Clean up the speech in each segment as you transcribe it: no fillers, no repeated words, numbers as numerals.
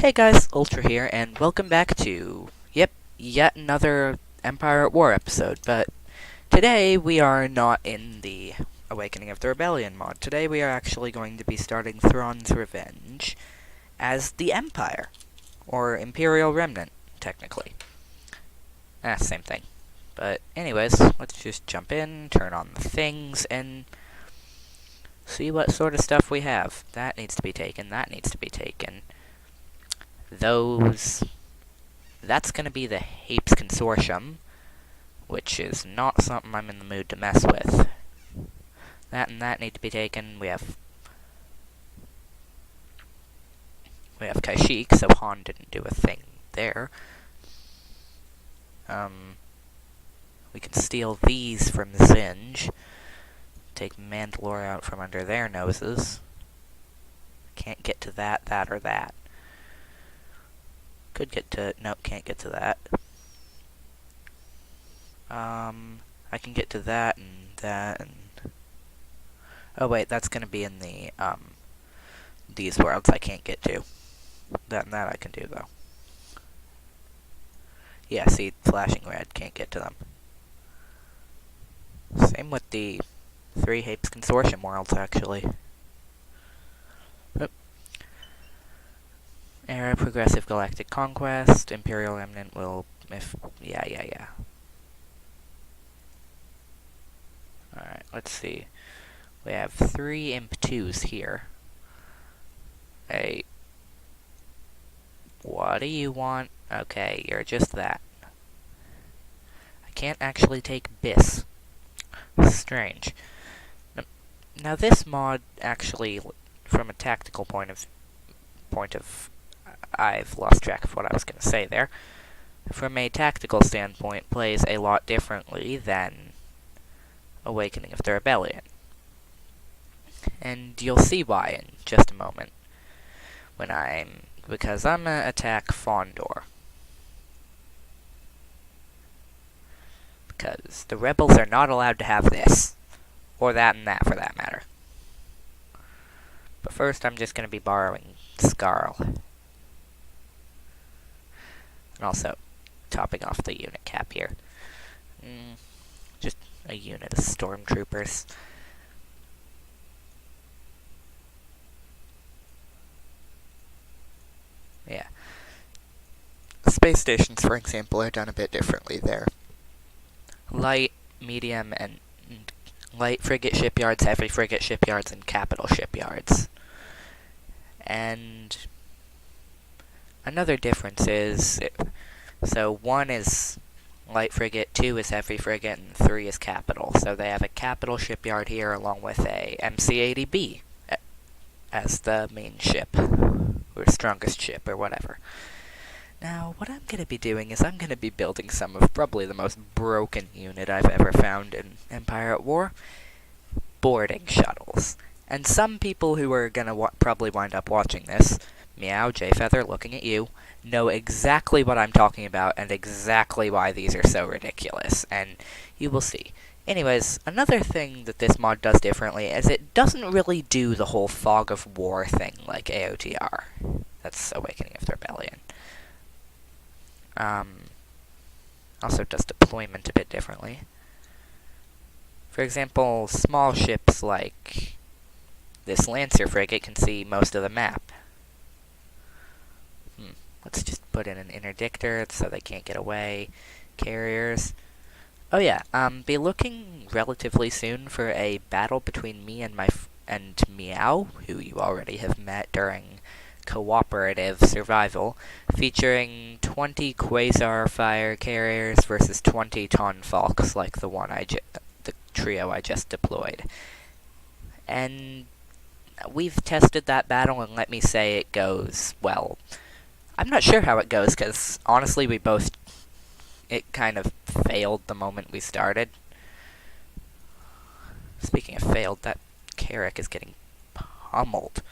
Hey guys, Ultra here, and welcome back to, yet another Empire at War episode, but today we are not in the Awakening of the Rebellion mod. Today we are actually going to be starting Thrawn's Revenge as the Empire, or Imperial Remnant, technically. Same thing. But anyways, let's just jump in, turn on the things, and see what sort of stuff we have. That needs to be taken, that needs to be taken. That's going to be the Hapes Consortium, which is not something I'm in the mood to mess with. That and that need to be taken. We have Kashyyyk, so Han didn't do a thing there. We can steal these from Zinj. Take Mandalore out from under their noses. Can't get to that, or that. Could get to... Nope, can't get to that. I can get to that and that and... Oh wait, that's gonna be in the, these worlds I can't get to. That and that I can do, though. Yeah, see, flashing red, can't get to them. Same with the 3 Hapes Consortium worlds, actually. Era Progressive Galactic Conquest, Imperial Remnant will... Yeah. Alright, let's see. We have 3 Imp 2s here. Hey. What do you want? Okay, you're just that. I can't actually take Biss. Strange. Now this mod actually, from a tactical point of... I've lost track of what I was going to say there. From a tactical standpoint, plays a lot differently than Awakening of the Rebellion. And you'll see why in just a moment. Because I'm gonna attack Fondor. Because the rebels are not allowed to have this. Or that and that, for that matter. But first, I'm just gonna be borrowing Scarl. And also, topping off the unit cap here. Just a unit of stormtroopers. Yeah. Space stations, for example, are done a bit differently there. Light, medium, and light frigate shipyards, heavy frigate shipyards, and capital shipyards. And another difference is, so 1 is light frigate, 2 is heavy frigate, and 3 is capital. So they have a capital shipyard here along with a MC-80B as the main ship, or strongest ship, or whatever. Now, what I'm going to be doing is I'm going to be building some of probably the most broken unit I've ever found in Empire at War. Boarding shuttles. And some people who are going to probably wind up watching this, Meow, J-Feather, looking at you, know exactly what I'm talking about and exactly why these are so ridiculous. And you will see. Anyways, another thing that this mod does differently is it doesn't really do the whole fog of war thing like AOTR. That's Awakening of the Rebellion. Also does deployment a bit differently. For example, small ships like this Lancer frigate can see most of the map. Let's just put in an interdictor so they can't get away. Carriers. Oh yeah, be looking relatively soon for a battle between me and and Meow, who you already have met during cooperative survival, featuring 20 Quasar fire carriers versus 20 Tonfalks like the trio I just deployed. And we've tested that battle, and let me say it goes well. I'm not sure how it goes, because honestly it kind of failed the moment we started. Speaking of failed, that Carrack is getting pummeled.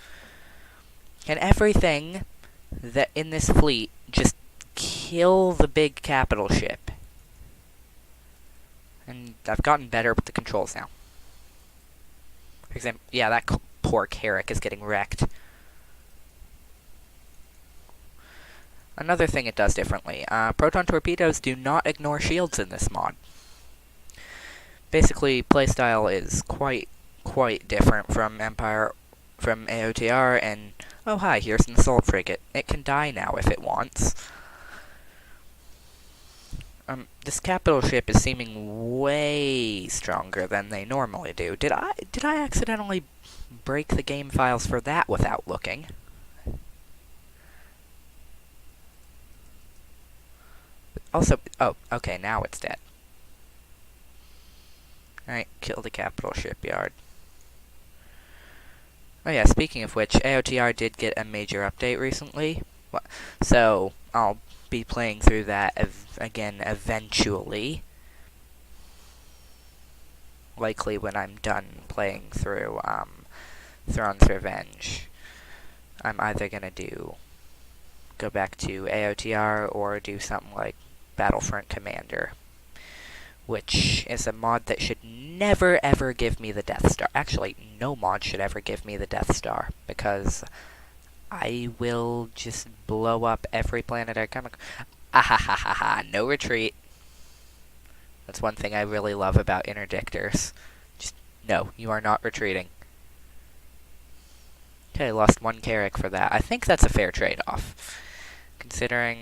And everything that in this fleet, just kill the big capital ship. And I've gotten better with the controls now. For example, yeah, that poor Carrack is getting wrecked. another thing it does differently. Proton torpedoes do not ignore shields in this mod. Basically, playstyle is quite different from AOTR, and oh hi, here's an assault frigate. It can die now if it wants. This capital ship is seeming way stronger than they normally do. Did I accidentally break the game files for that without looking? Also, oh, okay, now it's dead. Alright, kill the capital shipyard. Oh yeah, speaking of which, AOTR did get a major update recently. So, I'll be playing through that again eventually. Likely when I'm done playing through Thrawn's Revenge. I'm either gonna go back to AOTR or do something like Battlefront Commander, which is a mod that should never ever give me the Death Star. Actually, no mod should ever give me the Death Star, because I will just blow up every planet I come across. Ahahaha, no retreat. That's one thing I really love about interdictors. Just, no, you are not retreating. Okay, lost one Carrack for that. I think that's a fair trade-off, considering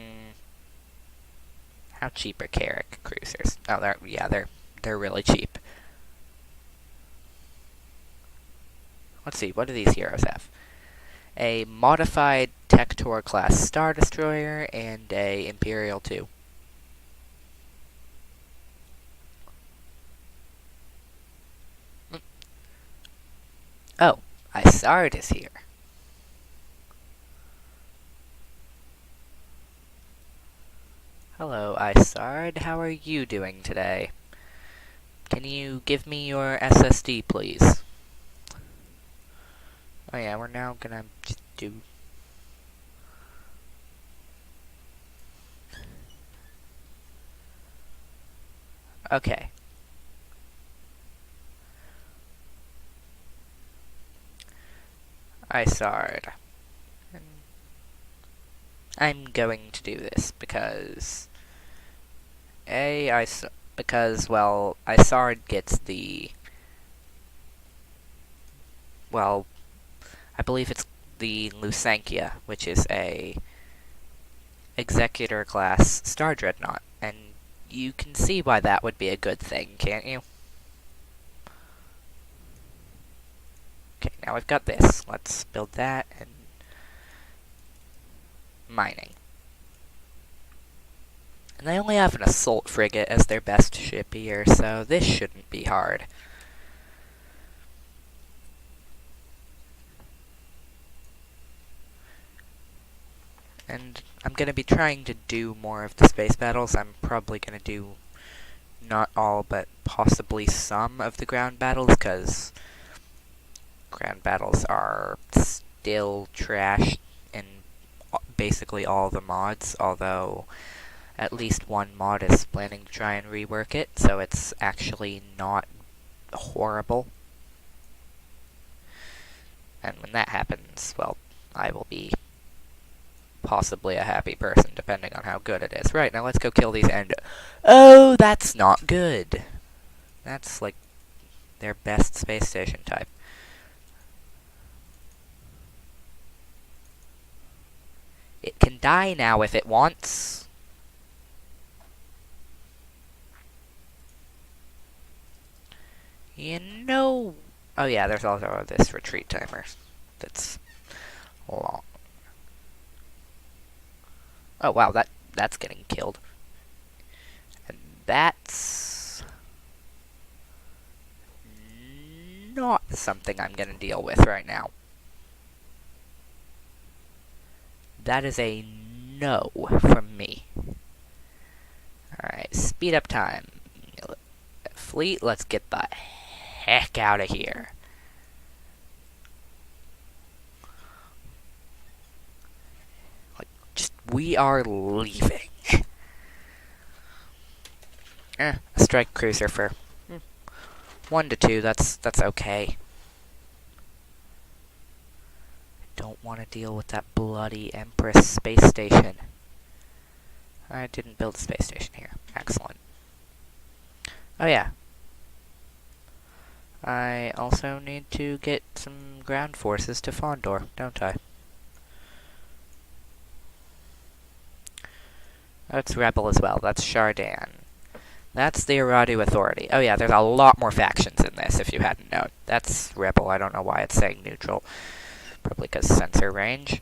how cheap are Carrack cruisers. Oh, they're really cheap. Let's see, what do these heroes have? A modified Tector class Star Destroyer and a Imperial 2. Oh, Isard is here. Hello, Isard. How are you doing today? Can you give me your SSD, please? Oh yeah, we're now gonna just do... Okay. Isard. I'm going to do this because... well, Isard gets the... Well, I believe it's the Lusankia, which is a Executor class Star Dreadnought, and you can see why that would be a good thing, can't you? Okay, now we've got this. Let's build that and mining. And they only have an assault frigate as their best ship here, so this shouldn't be hard. And I'm going to be trying to do more of the space battles. I'm probably going to do not all, but possibly some of the ground battles, because ground battles are still trash in basically all the mods, although at least one mod is planning to try and rework it, so it's actually not horrible. And when that happens, well, I will be possibly a happy person, depending on how good it is. Right, now let's go kill these and... Oh, that's not good! That's, like, their best space station type. It can die now if it wants. You know... Oh yeah, there's also this retreat timer that's long. Oh wow, that's getting killed. And that's not something I'm gonna deal with right now. That is a no from me. Alright, speed up time. Fleet, let's get the heck out of here. We are leaving. A strike cruiser for 1 to 2, that's okay. I don't want to deal with that bloody Empress space station. I didn't build a space station here. Excellent. Oh yeah. I also need to get some ground forces to Fondor, don't I? That's Rebel as well. That's Shardan. That's the Aradu Authority. Oh yeah, there's a lot more factions in this, if you hadn't known. That's Rebel. I don't know why it's saying neutral. Probably because sensor range.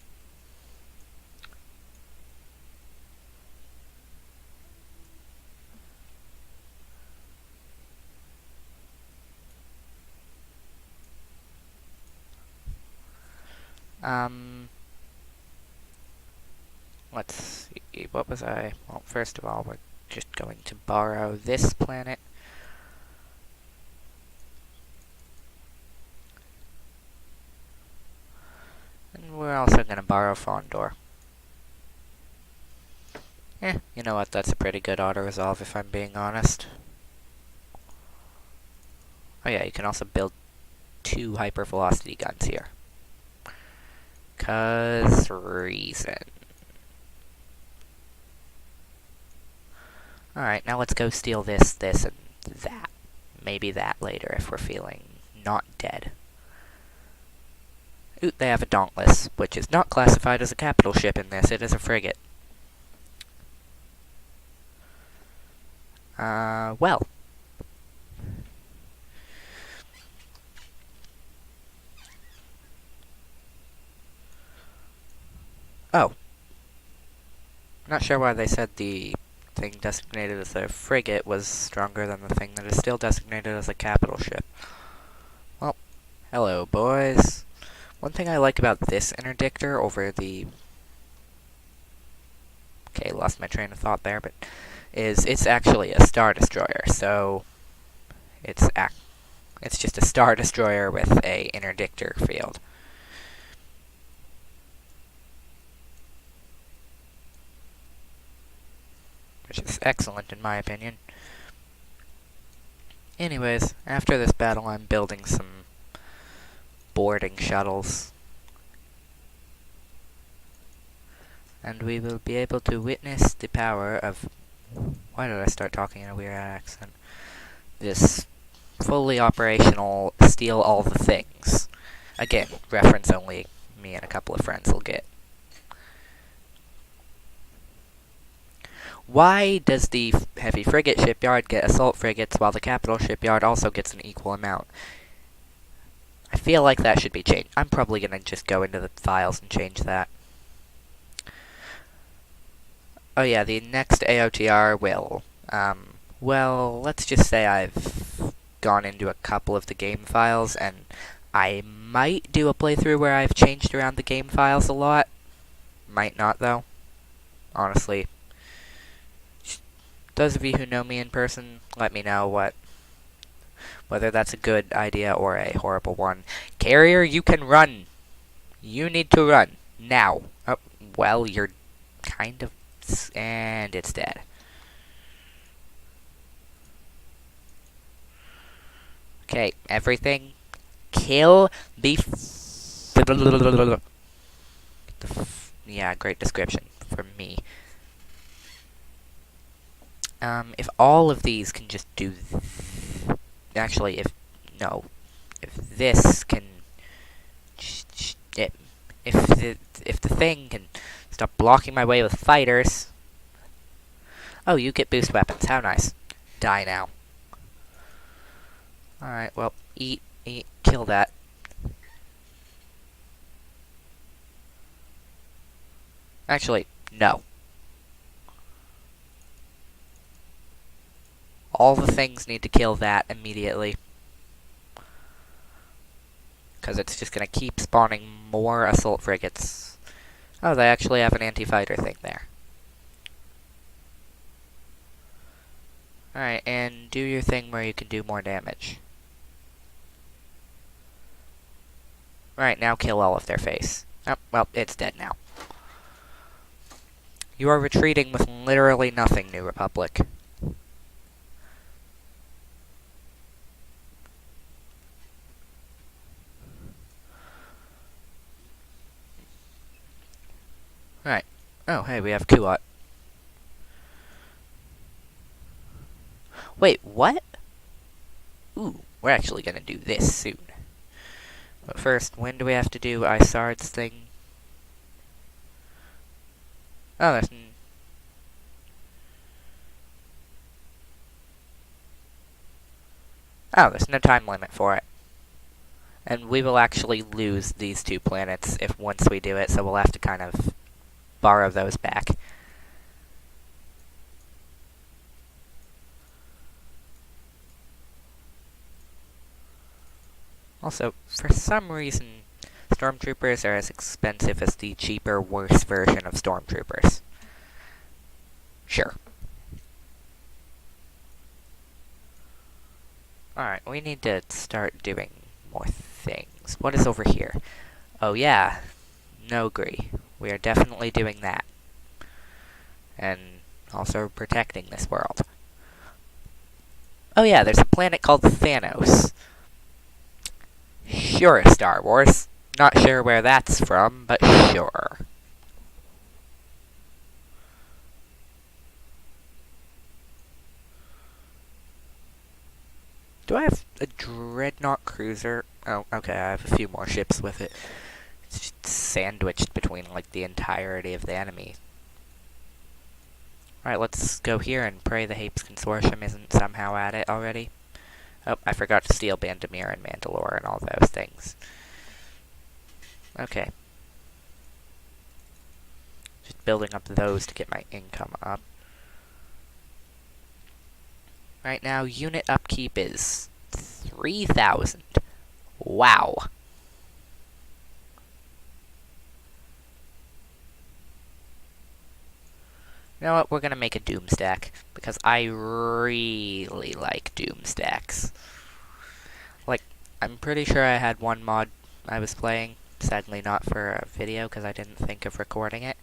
Let's see. What was I? Well, first of all, we're just going to borrow this planet. And we're also going to borrow Fondor. You know what? That's a pretty good auto-resolve, if I'm being honest. Oh yeah, you can also build 2 hypervelocity guns here. 'Cause reason. Alright, now let's go steal this, this, and that. Maybe that later if we're feeling not dead. Ooh, they have a Dauntless, which is not classified as a capital ship in this. It is a frigate. Well. Oh. Not sure why they said the thing designated as a frigate was stronger than the thing that is still designated as a capital ship. Well, hello, boys. One thing I like about this interdictor over the... Okay, lost my train of thought there, but... is it's actually a Star Destroyer, so... It's just a Star Destroyer with a interdictor field. Which is excellent in my opinion. Anyways, after this battle I'm building some boarding shuttles. And we will be able to witness the power of... Why did I start talking in a weird accent? This fully operational steal all the things. Again, reference only me and a couple of friends will get. Why does the heavy frigate shipyard get assault frigates while the capital shipyard also gets an equal amount? I feel like that should be changed. I'm probably going to just go into the files and change that. Oh yeah, the next AOTR will, well, let's just say I've gone into a couple of the game files, and I might do a playthrough where I've changed around the game files a lot. Might not, though. Honestly. Those of you who know me in person, let me know whether that's a good idea or a horrible one. Carrier, you can run! You need to run. Now. Oh, well, you're kind of... and it's dead. Okay, everything. Kill the... yeah, great description from me. If all of these can just do... actually, if this can... if the thing can stop blocking my way with fighters... Oh, you get boost weapons. How nice. Die now. Alright, well, eat, kill that. Actually, no. All the things need to kill that immediately. Because it's just going to keep spawning more assault frigates. Oh, they actually have an anti-fighter thing there. Alright, and do your thing where you can do more damage. Right, now kill all of their face. Oh, well, it's dead now. You are retreating with literally nothing, New Republic. Right. Oh, hey, we have Kuat. Wait, what? Ooh, we're actually gonna do this soon. But first, when do we have to do Isard's thing? Oh, there's no time limit for it. And we will actually lose these 2 planets if once we do it, so we'll have to kind of borrow those back. Also, for some reason, stormtroopers are as expensive as the cheaper, worse version of stormtroopers. Sure. Alright, we need to start doing more things. What is over here? Oh yeah, Nogri. We are definitely doing that. And also protecting this world. Oh yeah, there's a planet called Thanos. Sure, Star Wars. Not sure where that's from, but sure. Do I have a dreadnought cruiser? Oh, okay, I have a few more ships with it. It's just sandwiched between, like, the entirety of the enemy. Alright, let's go here and pray the Hapes Consortium isn't somehow at it already. Oh, I forgot to steal Bandamir and Mandalore and all those things. Okay. Just building up those to get my income up. Right now, unit upkeep is 3,000. Wow. You know what? We're gonna make a Doom stack, because I really like Doom stacks. Like, I'm pretty sure I had one mod I was playing, sadly not for a video, because I didn't think of recording it,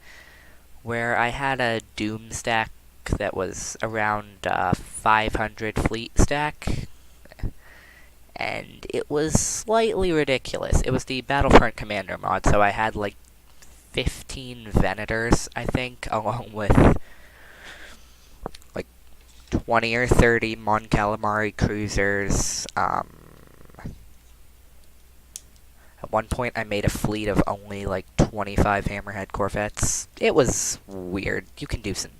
where I had a Doom stack that was around 500 fleet stack, and it was slightly ridiculous. It was the Battlefront Commander mod, so I had like 15 Venators, I think, along with like 20 or 30 Mon Calamari cruisers. At one point, I made a fleet of only like 25 Hammerhead Corvettes. It was weird. You can do some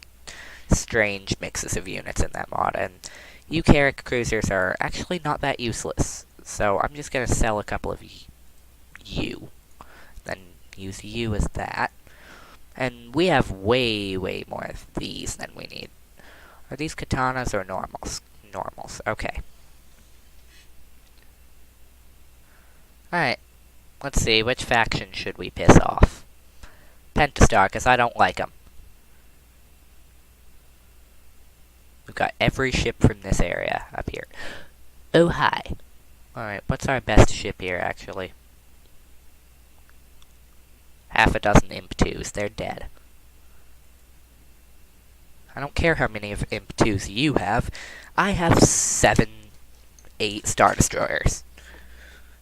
strange mixes of units in that mod, and Eukarric cruisers are actually not that useless. So I'm just going to sell a couple of you, then use you as that. And we have way, way more of these than we need. Are these katanas or normals? Normals, okay. Alright, let's see, which faction should we piss off? Pentastar, because I don't like them. We've got every ship from this area up here. Oh, hi. Alright, what's our best ship here, actually? Half a dozen Imp 2s, they're dead. I don't care how many of Imp 2s you have. I have 7, 8 Star Destroyers.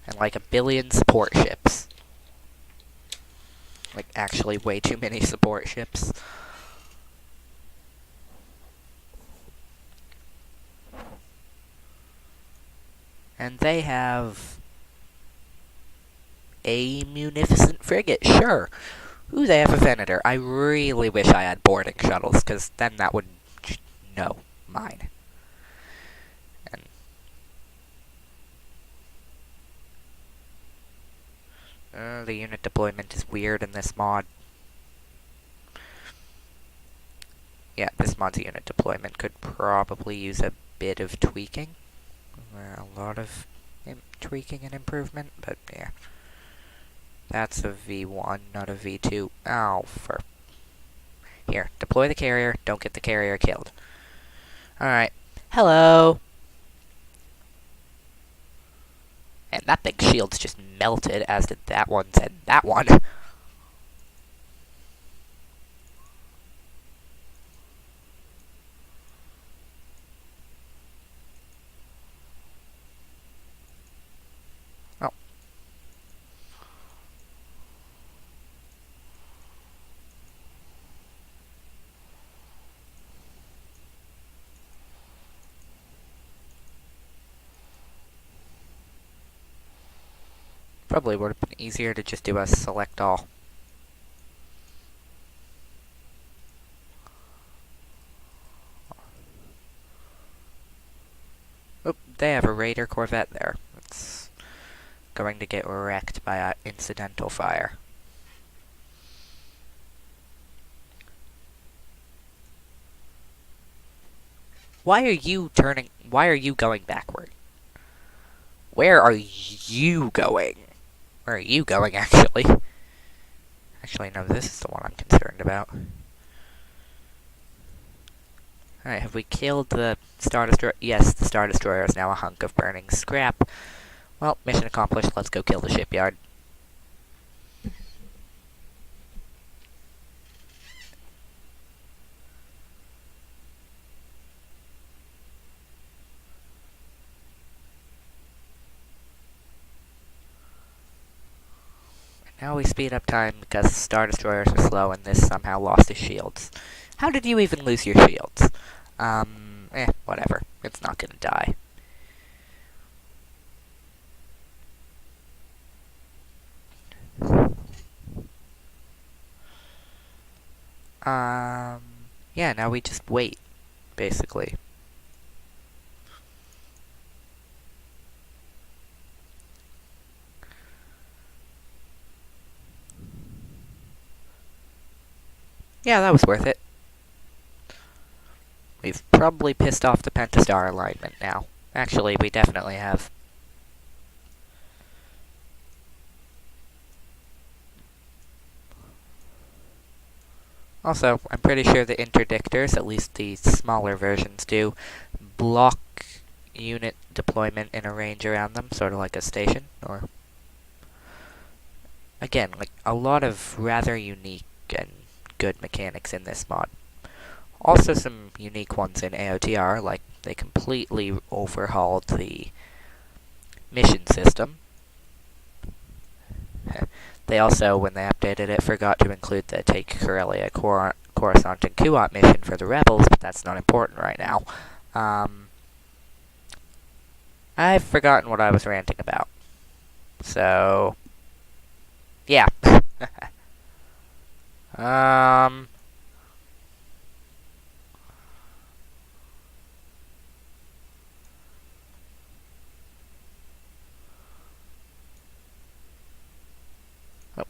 And like 1 billion support ships. Like, actually way too many support ships. And they have a munificent frigate, sure. Ooh, they have a Venator. I really wish I had boarding shuttles, because then that would... No, mine. And the unit deployment is weird in this mod. Yeah, this mod's unit deployment could probably use a bit of tweaking. A lot of tweaking and improvement, but yeah. That's a V1, not a V2. Oh, for... Here, deploy the carrier, don't get the carrier killed. Alright. Hello! And that big shield's just melted, as did that one's and that one. Oh. Probably would have been easier to just do a select all. Oop, they have a Raider Corvette there. It's going to get wrecked by incidental fire. Why are you going backward? Where are you going? Where are you going, actually? Actually, no, this is the one I'm concerned about. Alright, have we killed the Star Destroyer? Yes, the Star Destroyer is now a hunk of burning scrap. Well, mission accomplished. Let's go kill the shipyard. Now we speed up time because Star Destroyers are slow and this somehow lost his shields. How did you even lose your shields? Whatever. It's not gonna die. Yeah, now we just wait, basically. Yeah, that was worth it. We've probably pissed off the Pentastar alignment now. Actually, we definitely have. Also, I'm pretty sure the interdictors, at least the smaller versions do, block unit deployment in a range around them, sort of like a station, or... Again, like, a lot of rather unique and good mechanics in this mod. Also some unique ones in AOTR, like they completely overhauled the mission system. They also, when they updated it, forgot to include the Take Corellia, Coruscant, and Kuat mission for the Rebels, but that's not important right now. I've forgotten what I was ranting about. So, yeah.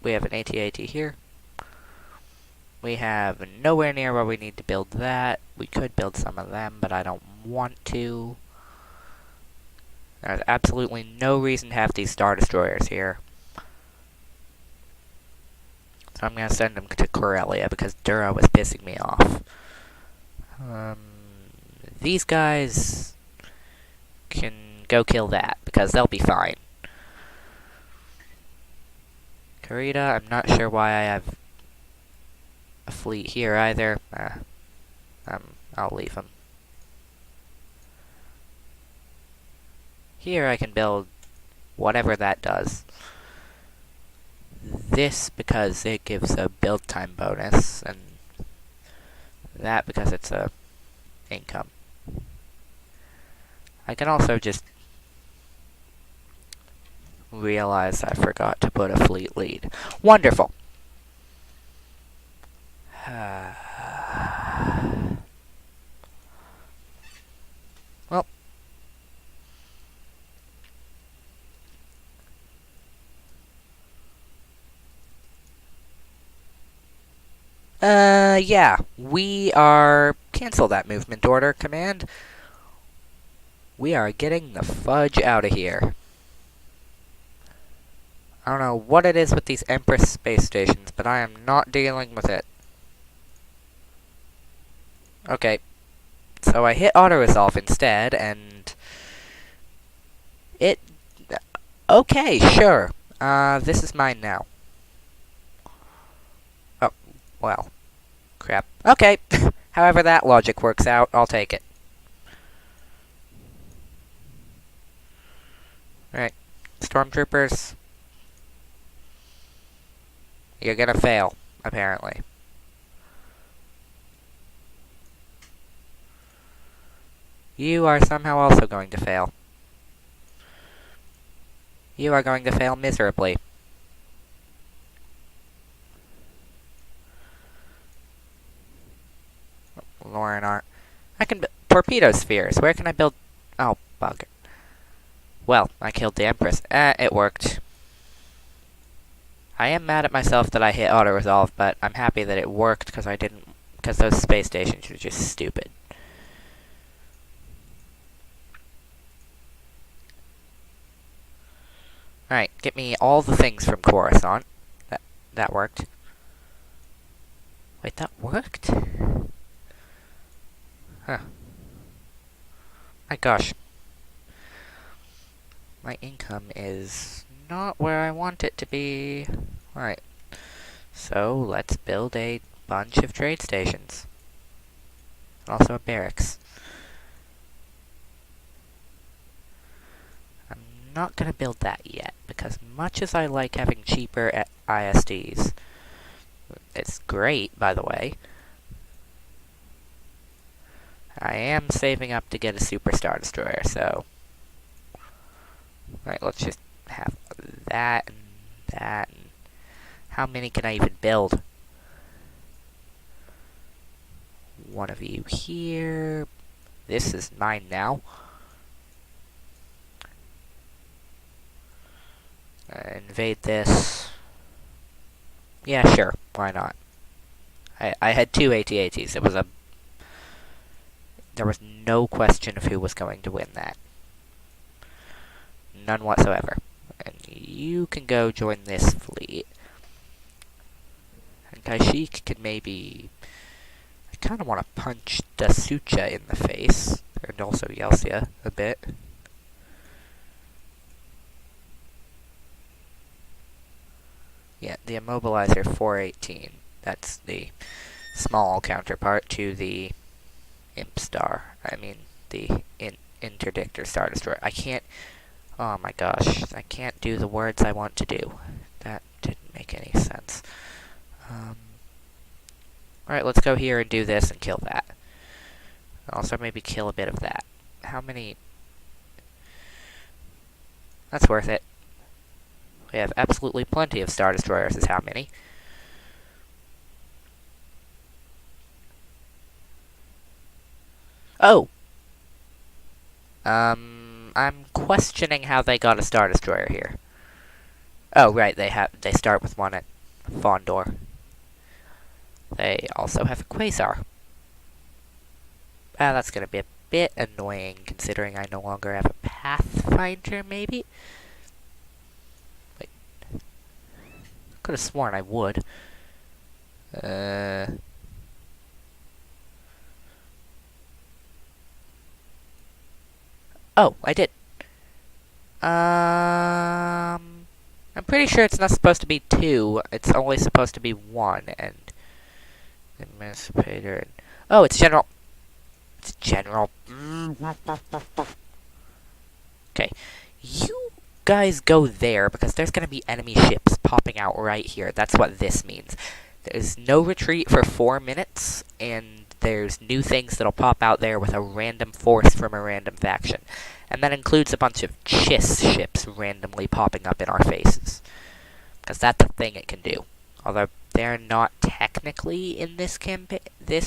We have an AT-AT here. We have nowhere near where we need to build that. We could build some of them, but I don't want to. There's absolutely no reason to have these Star Destroyers here. So I'm going to send them to Corellia because Dura was pissing me off. These guys can go kill that because they'll be fine. Karita, I'm not sure why I have a fleet here either. I'll leave them. Here I can build whatever that does. This because it gives a build time bonus, and that because it's a income. I can also just realize I forgot to put a fleet lead. Wonderful! Well. Yeah. We are... Cancel that movement order command. We are getting the fudge out of here. I don't know what it is with these Empress space stations, but I am not dealing with it. Okay. So I hit auto-resolve instead, and... Okay, sure. This is mine now. Oh, well. Crap. Okay. However that logic works out, I'll take it. Right. Stormtroopers. You're gonna fail, apparently. You are somehow also going to fail. You are going to fail miserably. Lauren Art. I can torpedo spheres. Where can I build? Oh, bugger. Well, I killed the Empress. It worked. I am mad at myself that I hit auto-resolve, but I'm happy that it worked because I didn't... because those space stations were just stupid. Alright, get me all the things from Coruscant. That worked. Wait, that worked? Huh. My gosh. My income is not where I want it to be. Alright. So, let's build a bunch of trade stations. Also a barracks. I'm not gonna build that yet, because much as I like having cheaper ISDs, it's great, by the way, I am saving up to get a Super Star Destroyer, so... Alright, let's just have that and that, and... how many can I even build? One of you here... This is mine now. Invade this. Yeah, sure. Why not? I had 2 AT-ATs. It was a... There was no question of who was going to win that. None whatsoever. And you can go join this fleet. And Kashyyyk can maybe... I kind of want to punch Dasucha in the face. And also Yelsia a bit. Yeah, the Immobilizer 418. That's the small counterpart to the Imp Star. I mean, the Interdictor Star Destroyer. I can't... Oh my gosh. I can't do the words I want to do. That didn't make any sense. Alright, let's go here and do this and kill that. Also, maybe kill a bit of that. How many... That's worth it. We have absolutely plenty of Star Destroyers, is how many. Oh! I'm questioning how they got a Star Destroyer here. Oh, right, they start with one at Fondor. They also have a Quasar. That's gonna be a bit annoying, considering I no longer have a Pathfinder, maybe? Wait. Could have sworn I would. Oh, I did. I'm pretty sure it's not supposed to be 2. It's only supposed to be 1, and... Emancipator, and... Oh, it's General... It's General... Okay. You guys go there, because there's gonna be enemy ships popping out right here. That's what this means. There's no retreat for 4 minutes, and there's new things that'll pop out there with a random force from a random faction. And that includes a bunch of Chiss ships randomly popping up in our faces. Because that's a thing it can do. Although, they're not technically in this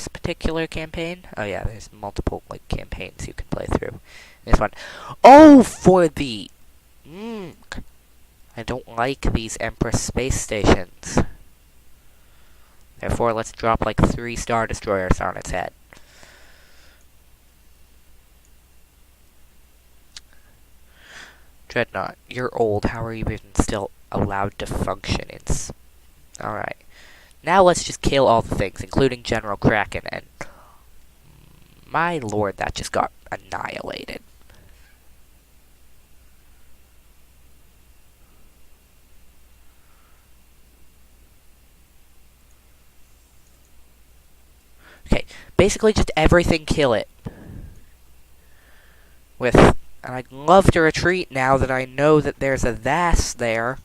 particular campaign. Oh yeah, there's multiple, like, campaigns you can play through. This one. Oh, for the... I don't like these Empress space stations. Therefore, let's drop, like, 3 Star Destroyers on its head. Dreadnought, you're old. How are you even still allowed to function? It's... Alright. Now let's just kill all the things, including General Kraken, and... My lord, that just got annihilated. Okay, basically just everything kill it. And I'd love to retreat now that I know that there's a Vas there.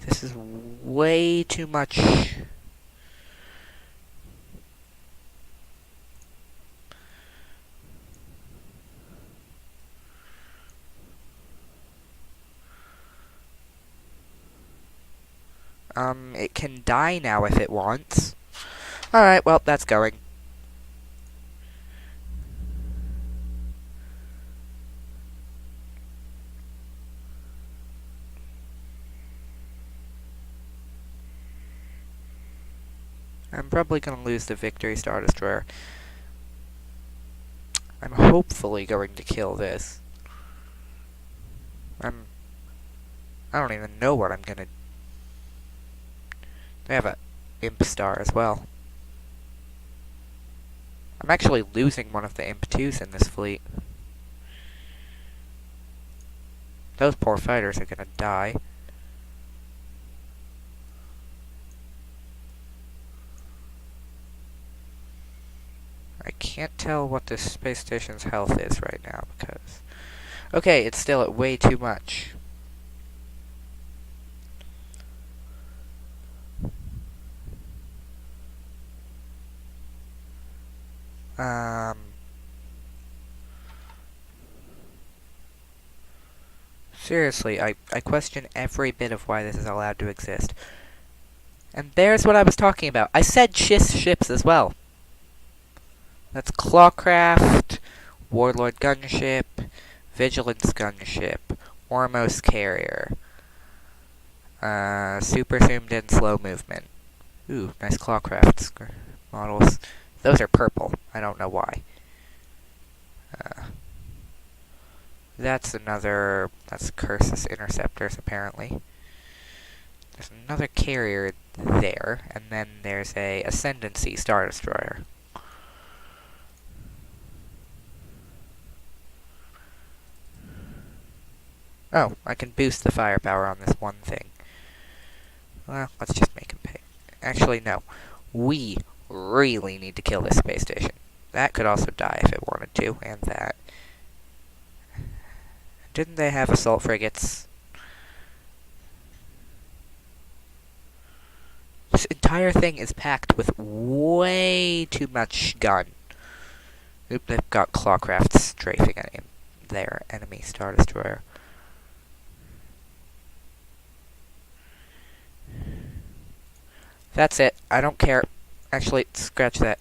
This is way too much. It can die now if it wants. Alright, well, that's going. I'm probably going to lose the Victory Star Destroyer. I'm hopefully going to kill this. I don't even know what I'm gonna... They have a Imp Star as well. I'm actually losing one of the Imp 2s in this fleet. Those poor fighters are gonna die. I can't tell what this space station's health is right now, because... Okay, it's still at way too much. Seriously, I question every bit of why this is allowed to exist. And there's what I was talking about. I said ships as well. That's Clawcraft, Warlord Gunship, Vigilance Gunship, Ormos Carrier, Super Zoomed In Slow Movement. Ooh, nice Clawcraft models. Those are purple. I don't know why. That's Cursus Interceptors, apparently. There's another carrier there, and then there's a Ascendancy Star Destroyer. Oh, I can boost the firepower on this one thing. Well, let's just make him pay. Actually, no. We really need to kill this space station. That could also die if it wanted to, and that. Didn't they have assault frigates? This entire thing is packed with way too much gun. Oop, they've got Clawcraft strafing at him. Their enemy Star Destroyer. That's it. I don't care. Actually, scratch that.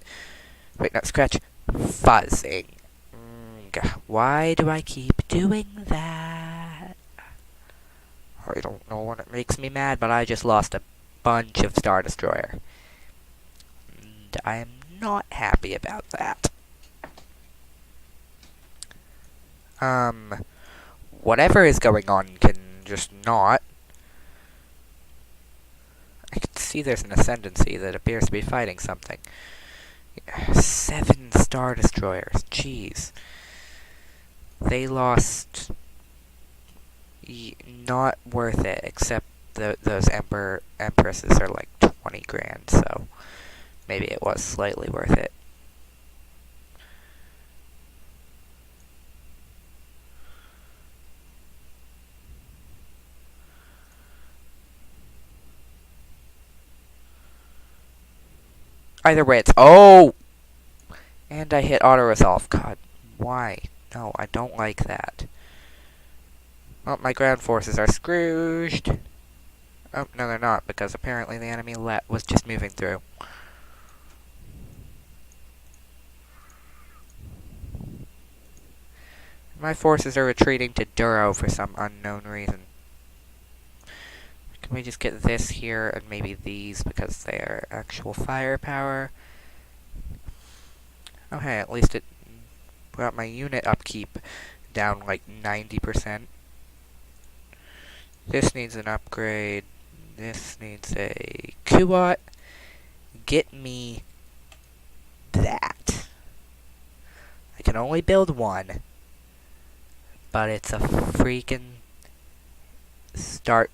Wait, no, scratch. Fuzzing. Why do I keep doing that? I don't know when it makes me mad, but I just lost a bunch of Star Destroyer. And I am not happy about that. Whatever is going on can just not. I can see there's an Ascendancy that appears to be fighting something. 7 Star Destroyers, jeez. They lost... not worth it, except those Empresses are like 20 grand, so maybe it was slightly worth it. Either way, it's... Oh! And I hit auto-resolve. God, why? No, I don't like that. Well, my ground forces are scrooged. Oh, no, they're not, because apparently the enemy was just moving through. My forces are retreating to Duro for some unknown reason. Can we just get this here and maybe these because they are actual firepower? Oh hey, at least it brought my unit upkeep down like 90%. This needs an upgrade. This needs a Kuat. Get me that. I can only build one. But it's a freaking start.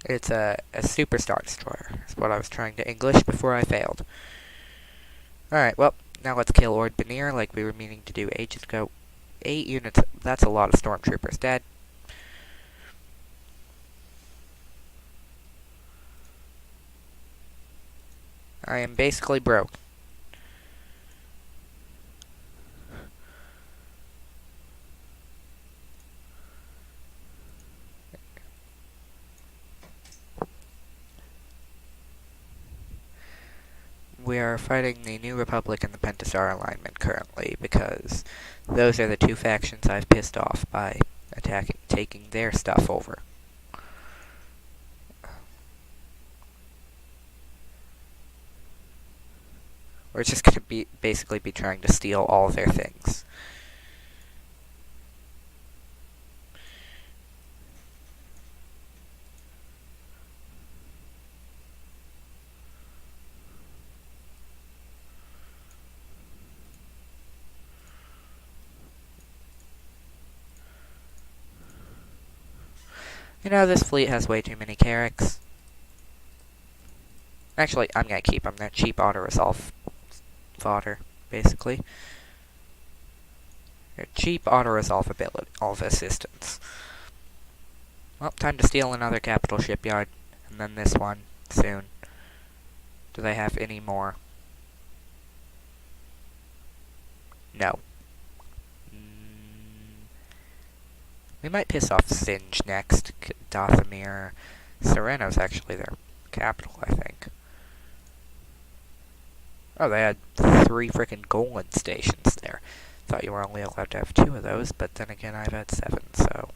It's a Super Star Destroyer. That's what I was trying to English before I failed. Alright, well, now let's kill Ord Benir like we were meaning to do ages ago. 8 units, that's a lot of stormtroopers dead. I am basically broke. are fighting the New Republic and the Pentastar alignment currently, because those are the two factions I've pissed off by taking their stuff over. We're just going to basically be trying to steal all their things. You know, this fleet has way too many Carracks. Actually, I'm going to keep them. They're cheap auto-resolve fodder, basically. They're cheap auto-resolve ability, all of assistance. Well, time to steal another capital shipyard, and then this one, soon. Do they have any more? No. We might piss off Singe next. Dothamir. Sereno's actually their capital, I think. Oh, they had 3 frickin' Golan stations there. Thought you were only allowed to have 2 of those, but then again, I've had 7, so...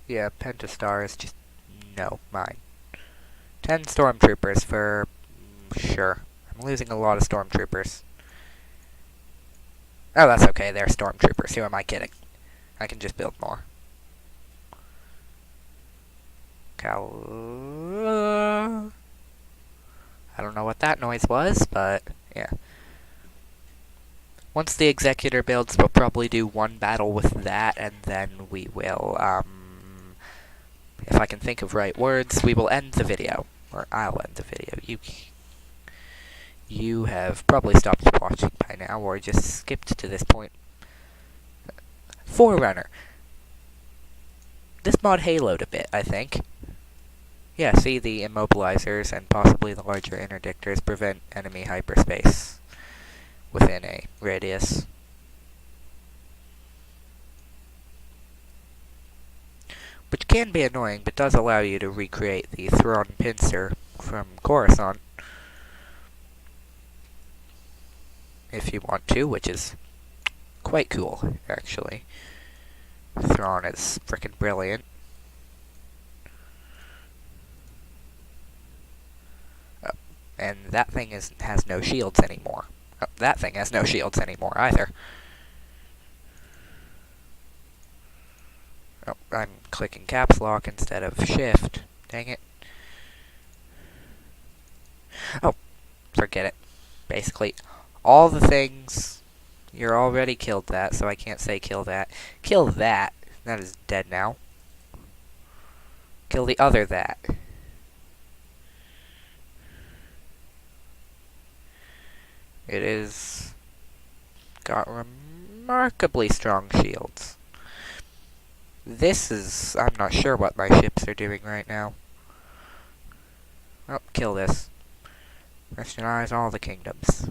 Yeah, Pentastar is just... no, mine. 10 stormtroopers for... sure. I'm losing a lot of stormtroopers. Oh, that's okay, they're stormtroopers. Who am I kidding? I can just build more. I don't know what that noise was, but yeah. Once the Executor builds, we'll probably do 1 battle with that, and then we will, if I can think of right words, we will end the video. Or I'll end the video. You have probably stopped watching by now, or just skipped to this point. Forerunner. This mod haloed a bit, I think. Yeah, see, the immobilizers and possibly the larger interdictors prevent enemy hyperspace within a radius. Which can be annoying, but does allow you to recreate the Thrawn pincer from Coruscant. If you want to, which is quite cool, actually. Thrawn is frickin' brilliant. Oh, and that thing has no shields anymore. Oh, that thing has no shields anymore, either. Oh, I'm clicking caps lock instead of shift. Dang it. Oh, forget it. Basically, all the things... You're already killed that, so I can't say kill that. Kill that. That is dead now. Kill the other that. It is... got remarkably strong shields. This is... I'm not sure what my ships are doing right now. Oh, kill this. Christianize all the kingdoms.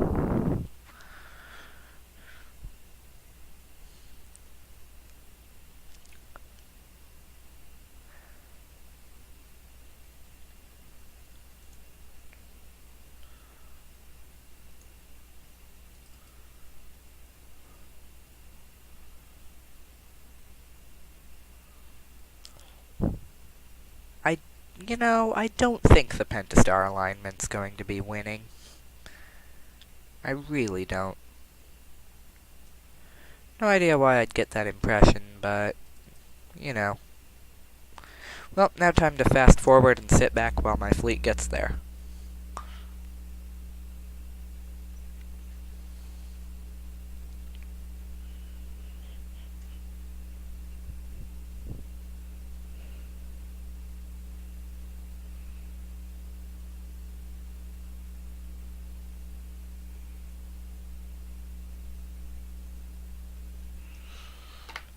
You know, I don't think the Pentastar alignment's going to be winning. I really don't. No idea why I'd get that impression, but, you know. Well, now time to fast forward and sit back while my fleet gets there.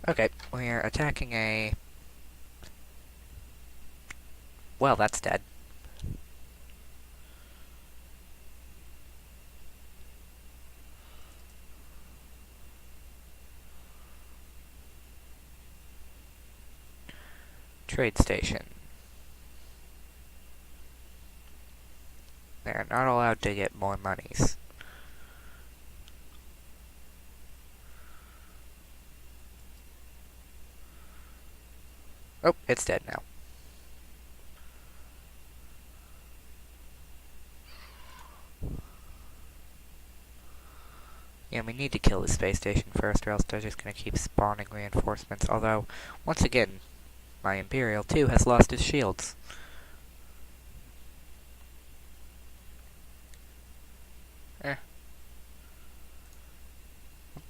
Okay, we're attacking a... Well, that's dead. Trade station. They're not allowed to get more monies. Oh, it's dead now. Yeah, we need to kill the space station first, or else they're just gonna keep spawning reinforcements. Although, once again, my Imperial too has lost his shields.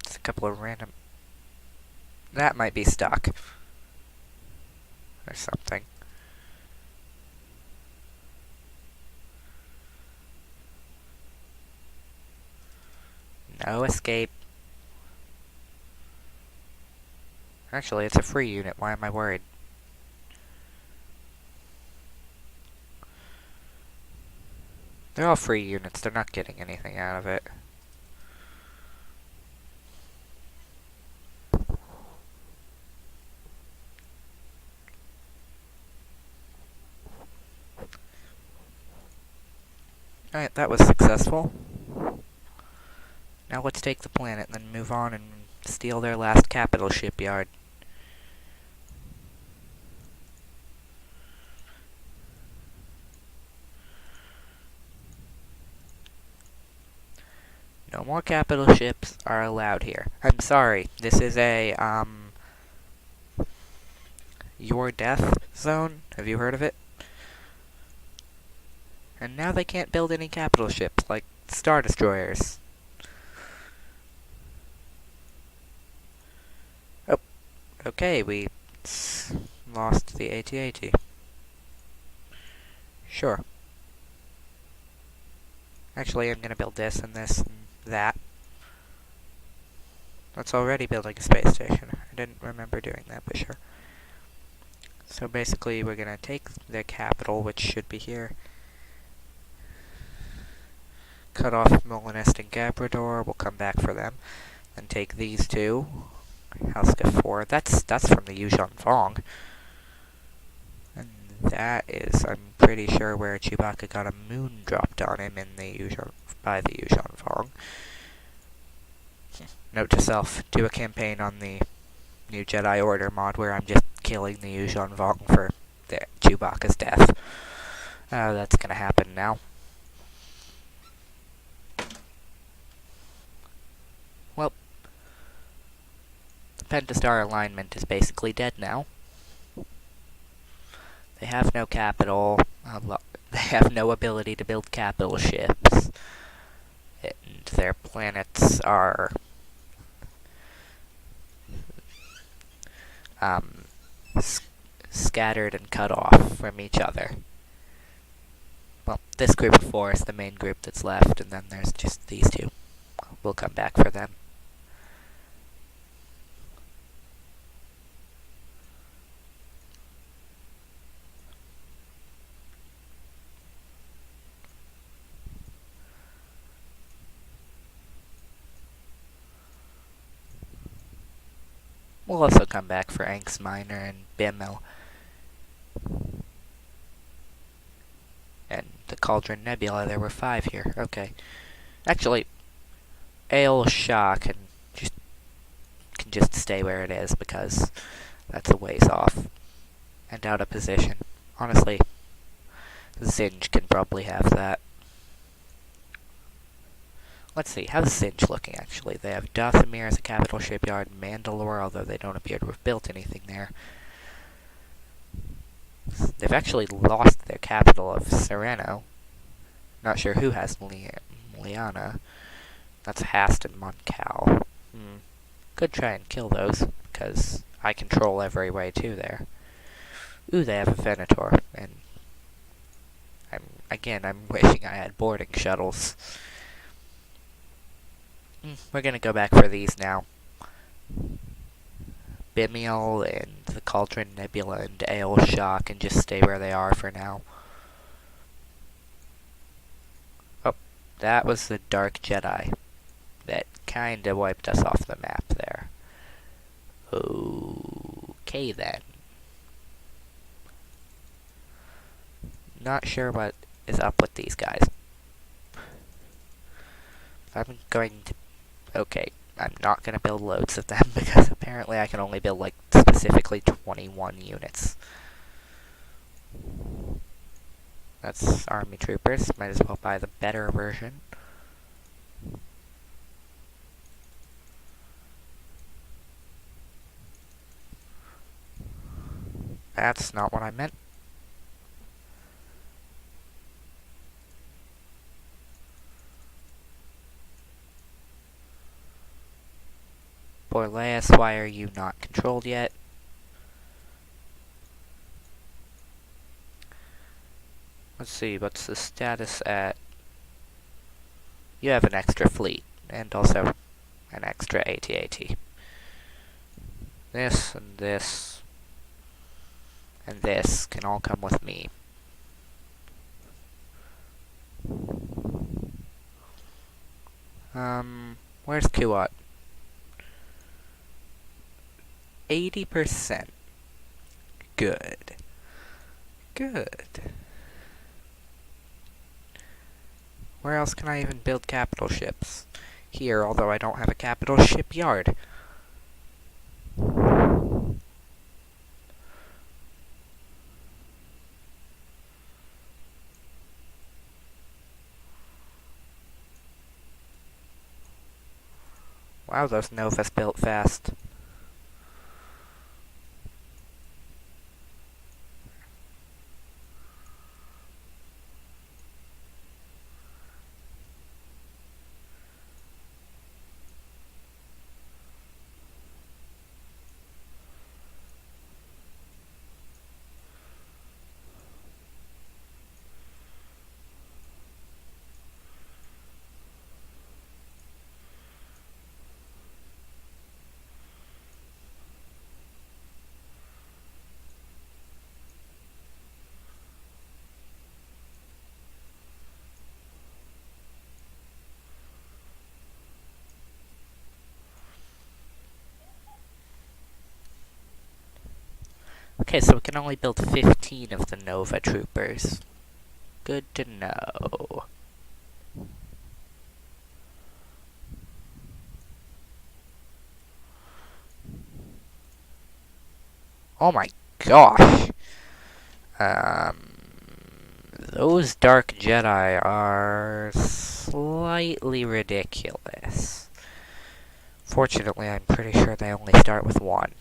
It's a couple of random... That might be stuck. Or something. No escape. Actually, it's a free unit. Why am I worried? They're all free units. They're not getting anything out of it. Alright, that was successful. Now let's take the planet and then move on and steal their last capital shipyard. No more capital ships are allowed here. I'm sorry, this is a, your death zone? Have you heard of it? And now they can't build any capital ships, like Star Destroyers. Oh, okay, we lost the AT-AT. Sure. Actually, I'm gonna build this and this and that. That's already building a space station. I didn't remember doing that, but sure. So basically, we're gonna take their capital, which should be here. Cut off Molinist and Gabrador. We'll come back for them. And take these two. Halska 4. That's from the Yuuzhan Vong. And that is, I'm pretty sure, where Chewbacca got a moon dropped on him in the by the Yuuzhan Vong. Note to self, do a campaign on the new Jedi Order mod where I'm just killing the Yuuzhan Vong for Chewbacca's death. That's gonna happen now. Well, the Pentastar alignment is basically dead now. They have no capital. They have no ability to build capital ships. And their planets are scattered and cut off from each other. Well, this group of 4 is the main group that's left, and then there's just these two. We'll come back for them. We'll also come back for Anx Minor and Bimmel. And the Cauldron Nebula, there were 5 here. Okay. Actually, Ael Shah can just stay where it is, because that's a ways off. And out of position. Honestly, Zinj can probably have that. Let's see, how's Zinj looking, actually? They have Dathomir as a capital shipyard, Mandalore, although they don't appear to have built anything there. They've actually lost their capital of Sereno. Not sure who has Liana. That's Hast and Moncal. Could try and kill those, because I control every way to there. Ooh, they have a Venator, and I'm wishing I had boarding shuttles. We're gonna go back for these now. Bimial and the Cauldron Nebula and Ael Shah can just stay where they are for now. Oh, that was the Dark Jedi. That kinda wiped us off the map there. Okay then. not sure what is up with these guys. I'm going to... Okay, I'm not going to build loads of them, because apparently I can only build, like, specifically 21 units. That's army troopers. Might as well buy the better version. That's not what I meant. Borleas, why are you not controlled yet? Let's see, what's the status at... You have an extra fleet, and also an extra AT-AT. This, and this, and this can all come with me. Where's Kuat? 80%. Good. Good. Where else can I even build capital ships? Here, although I don't have a capital shipyard. Wow, those Novas built fast. Okay, so we can only build 15 of the Nova troopers. Good to know. Oh my gosh! Those Dark Jedi are slightly ridiculous. Fortunately, I'm pretty sure they only start with one.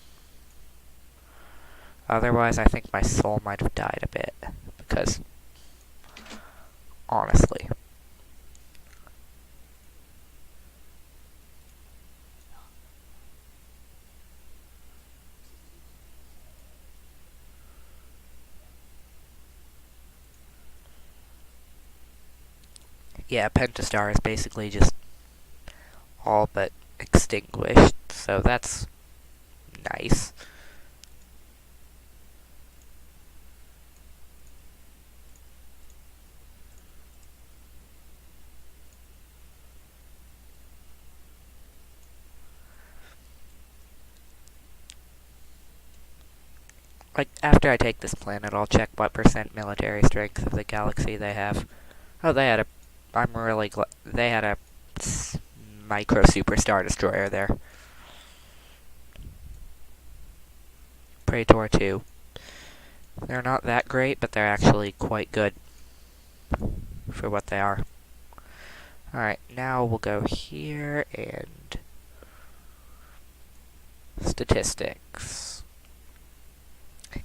Otherwise, I think my soul might have died a bit. Because, honestly. Yeah, Pentastar is basically just all but extinguished, so that's nice. Like, after I take this planet, I'll check what % military strength of the galaxy they have. Oh, they had a... I'm really glad... They had a micro super star destroyer there. Praetor 2. They're not that great, but they're actually quite good for what they are. Alright, now we'll go here and... Statistics.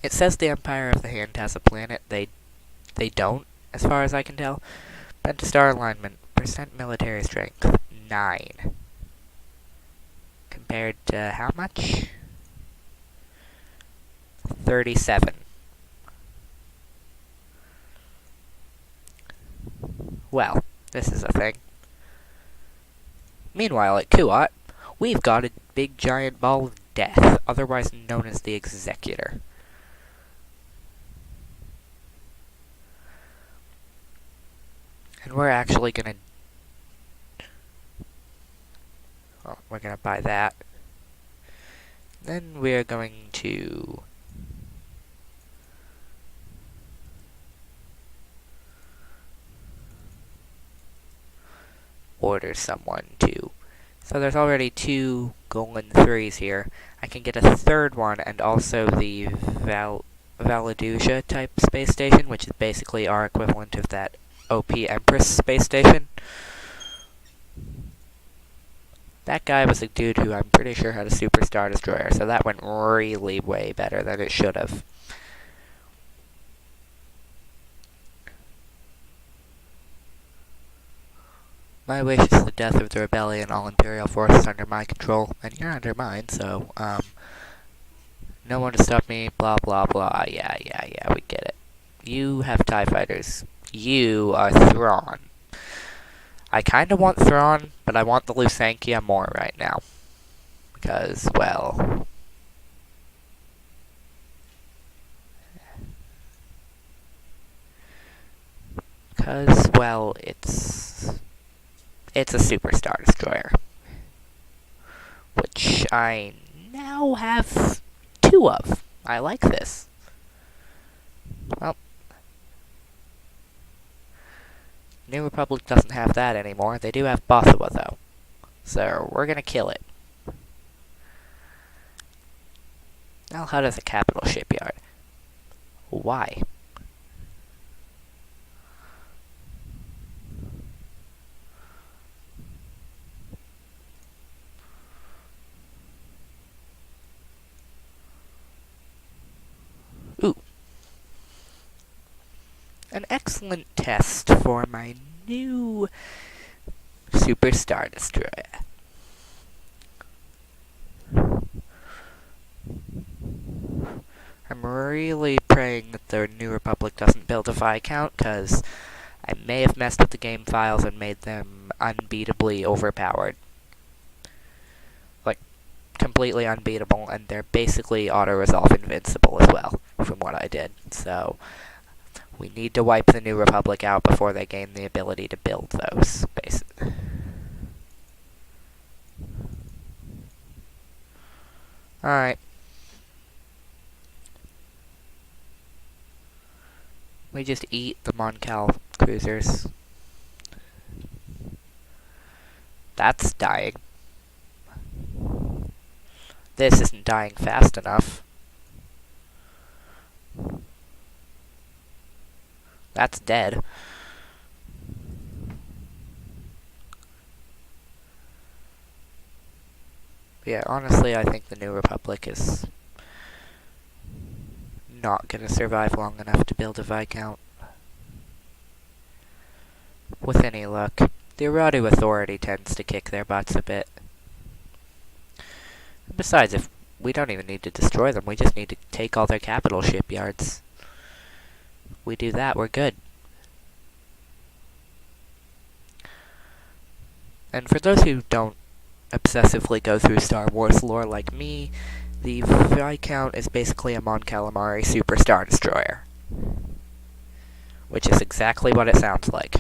It says the Empire of the Hand has a planet. They don't, as far as I can tell. Pentastar alignment, % military strength, 9. Compared to how much? 37. Well, this is a thing. Meanwhile, at Kuat, we've got a big giant ball of death, otherwise known as the Executor. And we're actually gonna... Well, we're gonna buy that. Then we're going to... order someone to. So there's already 2 Golden 3s here. I can get a third one, and also the Valaduja type space station, which is basically our equivalent of that OP Empress space station. That guy was a dude who I'm pretty sure had a Super Star Destroyer, so that went really way better than it should have. My wish is the death of the rebellion, all Imperial forces under my control, and you're under mine, so, no one to stop me, blah blah blah, yeah, we get it. You have TIE fighters. You are Thrawn. I kinda want Thrawn, but I want the Lusankia more right now. Because, well... it's a Super Star Destroyer. Which I now have 2 of. I like this. Well, New Republic doesn't have that anymore. They do have Bothawa, though. So, we're gonna kill it. Now, how does a capital shipyard? Why? Ooh. An excellent test for my new Super Star Destroyer. I'm really praying that the New Republic doesn't build a Viscount, because I may have messed with the game files and made them unbeatably overpowered. Like, completely unbeatable, and they're basically auto-resolve invincible as well, from what I did. So, we need to wipe the New Republic out before they gain the ability to build those, basically. Alright. We just eat the Moncal cruisers. That's dying. This isn't dying fast enough. That's dead. Yeah, honestly, I think the New Republic is not gonna survive long enough to build a Viscount. With any luck. The Aradu Authority tends to kick their butts a bit. Besides, if we don't even need to destroy them, we just need to take all their capital shipyards. We do that, we're good. And for those who don't obsessively go through Star Wars lore like me, the Viscount is basically a Mon Calamari Super Star Destroyer. Which is exactly what it sounds like.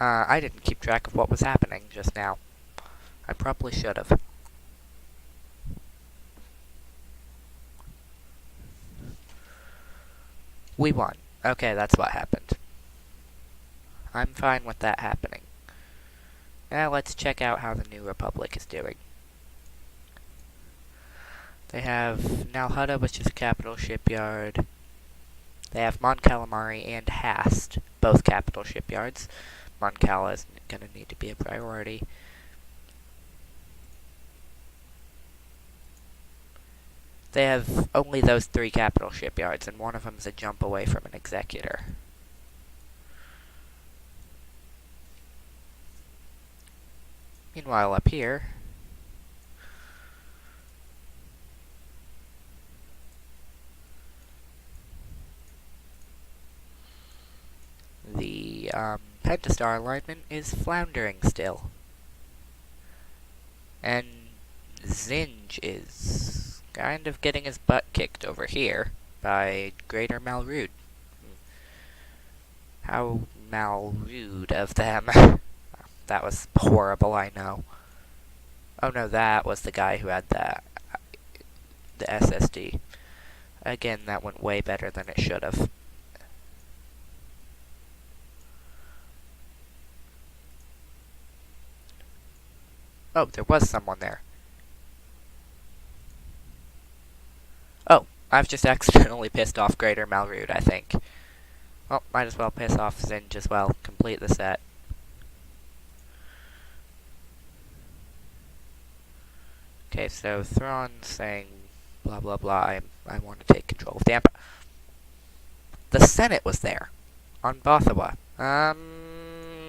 I didn't keep track of what was happening just now. I probably should have. We won. Okay, that's what happened. I'm fine with that happening. Now let's check out how the New Republic is doing. They have Nalhutta, which is a capital shipyard. They have Mon Calamari and Hast, both capital shipyards. Mon Cala is going to need to be a priority. They have only those 3 capital shipyards, and one of them is a jump away from an executor. Meanwhile, up here, the Pentastar alignment is floundering still. And Zinj is kind of getting his butt kicked over here by Greater Malrude. How Malrude of them. That was horrible, I know. Oh no, that was the guy who had the SSD. Again, that went way better than it should have. Oh, there was someone there. Oh, I've just accidentally pissed off Greater Malrude, I think. Well, might as well piss off Zinj as well. Complete the set. Okay, so Thrawn saying blah blah blah, I want to take control of the Empire. The Senate was there. On Bothawa.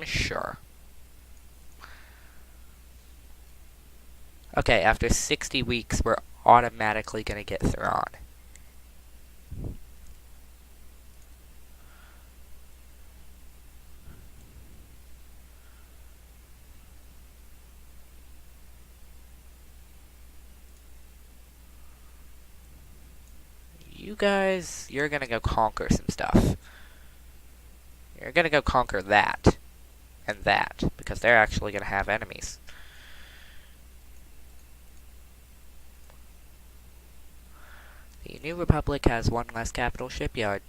Sure. Okay, after 60 weeks, we're automatically gonna get Thrawn. You guys, you're gonna go conquer some stuff. You're gonna go conquer that. And that. Because they're actually gonna have enemies. The New Republic has one less capital shipyard.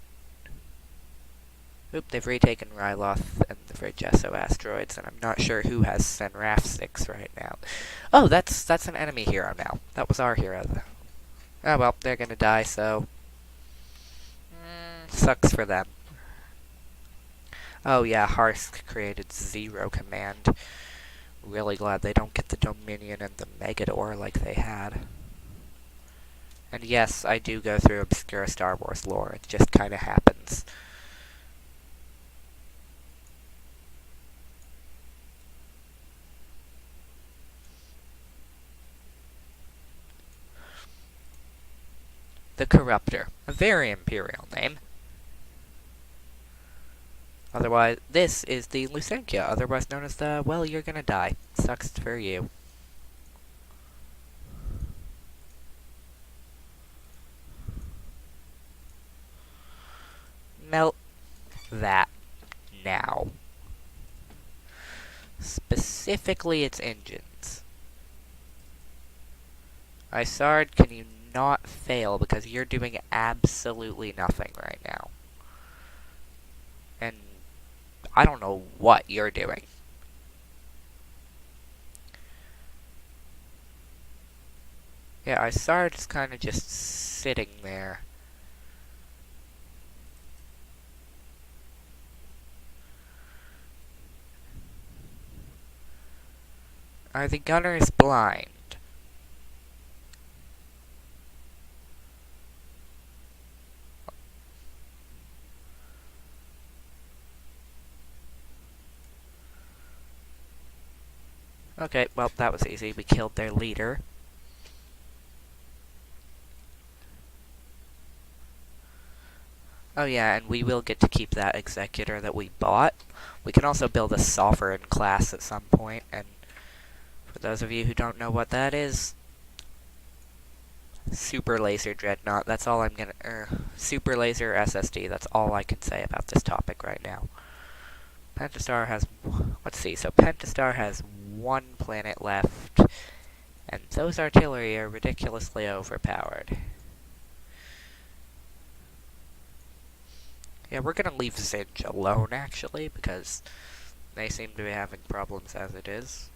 Oop, they've retaken Ryloth and the Vergesso asteroids, and I'm not sure who has Senraf 6 right now. Oh, that's an enemy hero now. That was our hero. Oh well, they're gonna die, so... sucks for them. Oh yeah, Harsk created Zero Command. Really glad they don't get the Dominion and the Megador like they had. And yes, I do go through obscure Star Wars lore. It just kinda happens. The Corruptor. A very Imperial name. Otherwise, this is the Lucentia, otherwise known as the, well, you're gonna die. Sucks for you. Melt that now. Specifically its engines. Isard, can you not fail because you're doing absolutely nothing right now. And I don't know what you're doing. Yeah, Isard's kind of just sitting there. Are the gunners blind? Okay, well, that was easy. We killed their leader. Oh yeah, and we will get to keep that Executor that we bought. We can also build a Sovereign class at some point, and for those of you who don't know what that is, Super Laser Dreadnought, that's all I'm gonna... Super Laser SSD, that's all I can say about this topic right now. Pentastar has... let's see, so Pentastar has one planet left, and those artillery are ridiculously overpowered. Yeah, we're gonna leave Zinj alone, actually, because they seem to be having problems as it is.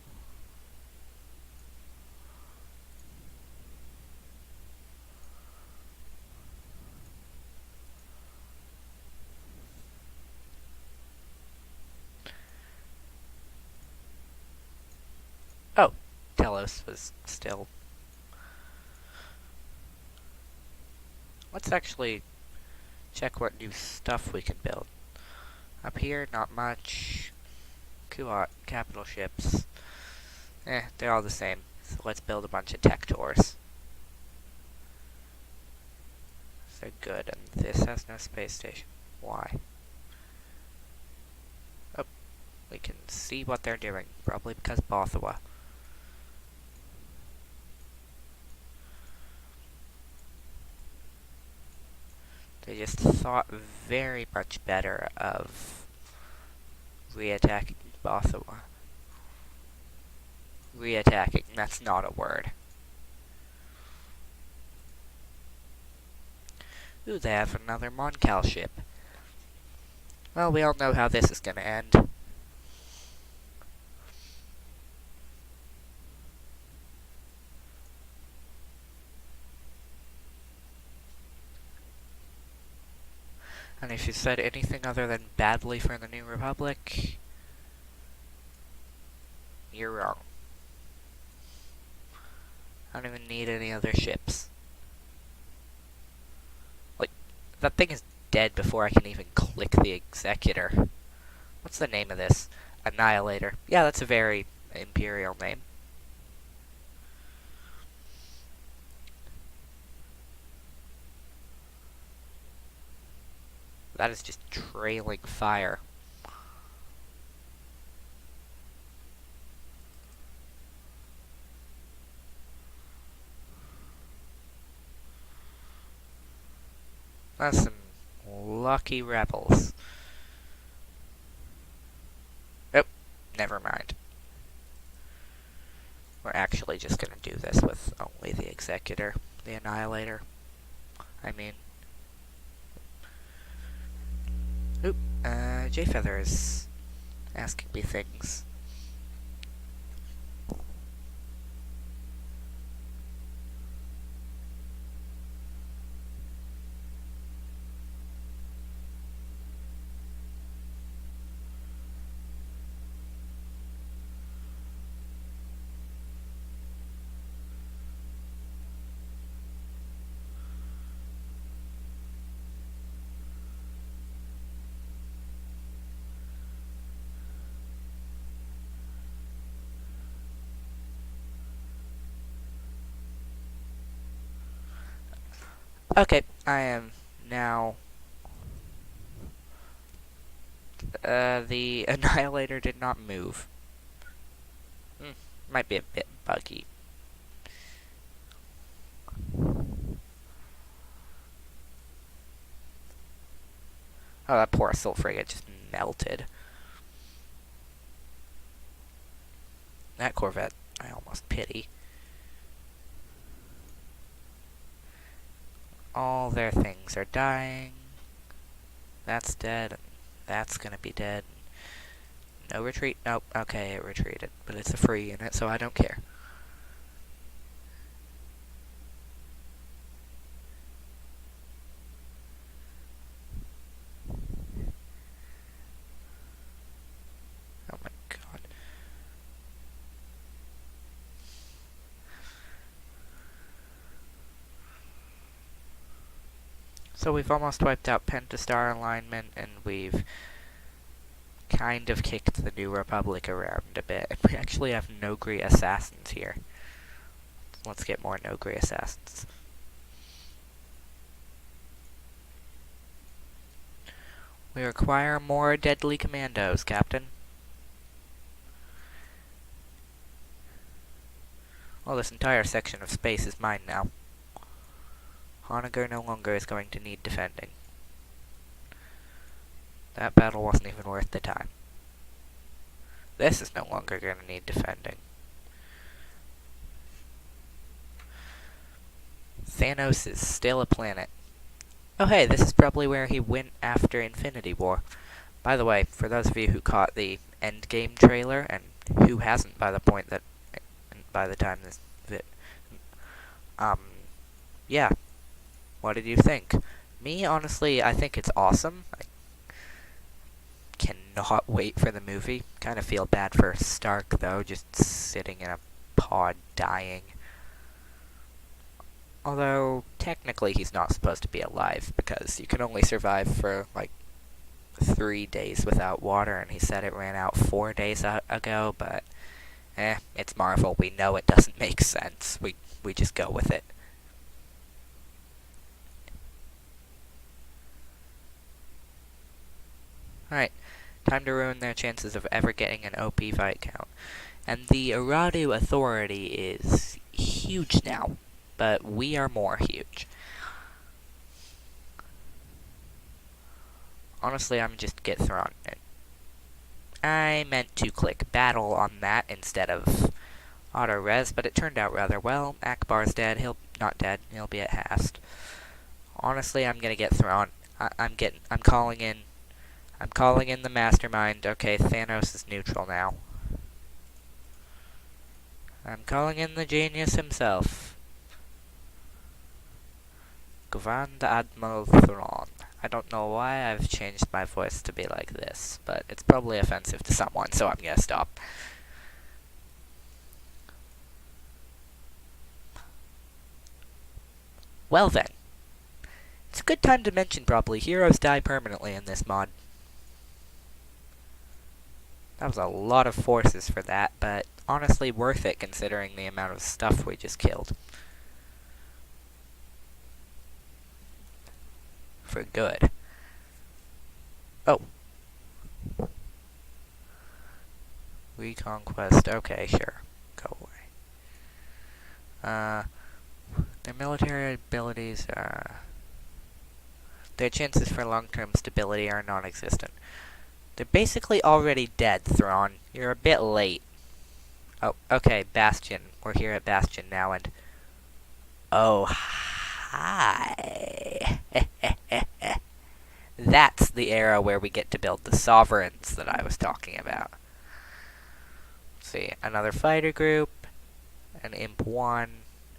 Oh, Telos was still... Let's actually check what new stuff we can build. Up here, not much. Kuat, capital ships. They're all the same. So let's build a bunch of Tectors. So good, and this has no space station. Why? Oh, see what they're doing. Probably because Bothawa. They just thought very much better of re-attacking Bothawa. Re-attacking, that's not a word. Ooh, they have another Moncal ship. Well, we all know how this is gonna end. And if you said anything other than badly for the New Republic, you're wrong. I don't even need any other ships. Like, that thing is dead before I can even click the Executor. What's the name of this? Annihilator. Yeah, that's a very Imperial name. That is just trailing fire. That's some lucky rebels. Oh, never mind. We're actually just gonna do this with only the Executor, the Annihilator. I mean... Oop, J-Feather is asking me things. Okay, I am now... the Annihilator did not move. Might be a bit buggy. Oh, that poor assault frigate just melted. That Corvette, I almost pity. All their things are dying. That's dead, and that's gonna be dead. No retreat? Nope, okay, it retreated. But it's a free unit, so I don't care. Oh my god. So we've almost wiped out Pentastar alignment, and we've kind of kicked the New Republic around a bit. And we actually have Nogri assassins here. Let's get more Nogri assassins. We require more deadly commandos, Captain. Well, this entire section of space is mine now. Honegger no longer is going to need defending. That battle wasn't even worth the time. This is no longer going to need defending. Thanos is still a planet. Oh hey, this is probably where he went after Infinity War. By the way, for those of you who caught the Endgame trailer, and who hasn't by the time this yeah. What did you think? Me, honestly, I think it's awesome. I cannot wait for the movie. Kind of feel bad for Stark, though, just sitting in a pod dying. Although, technically he's not supposed to be alive, because you can only survive for, 3 days without water, and he said it ran out 4 days ago, but, it's Marvel. We know it doesn't make sense. We just go with it. Alright, Time to ruin their chances of ever getting an OP fight count. And the Aradu authority is huge now, but we are more huge. Honestly, I'm just get Thrawn. I meant to click battle on that instead of auto res, but it turned out rather well. Akbar's dead. He'll not dead. He'll be at Hast. Honestly, I'm gonna get Thrawn. I'm calling in. I'm calling in the mastermind. Okay, Thanos is neutral now. I'm calling in the genius himself. Grand Admiral Thrawn. I don't know why I've changed my voice to be like this, but it's probably offensive to someone, so I'm gonna stop. Well then. It's a good time to mention probably, heroes die permanently in this mod. That was a lot of forces for that, but honestly worth it considering the amount of stuff we just killed. For good. Oh. Reconquest. Okay, sure. Go away. Their military abilities are... Their chances for long-term stability are non-existent. They're basically already dead, Thrawn. You're a bit late. Oh, okay, Bastion. We're here at Bastion now, and... Oh, hi! That's the era where we get to build the sovereigns that I was talking about. Let's see, another fighter group, an Imp 1,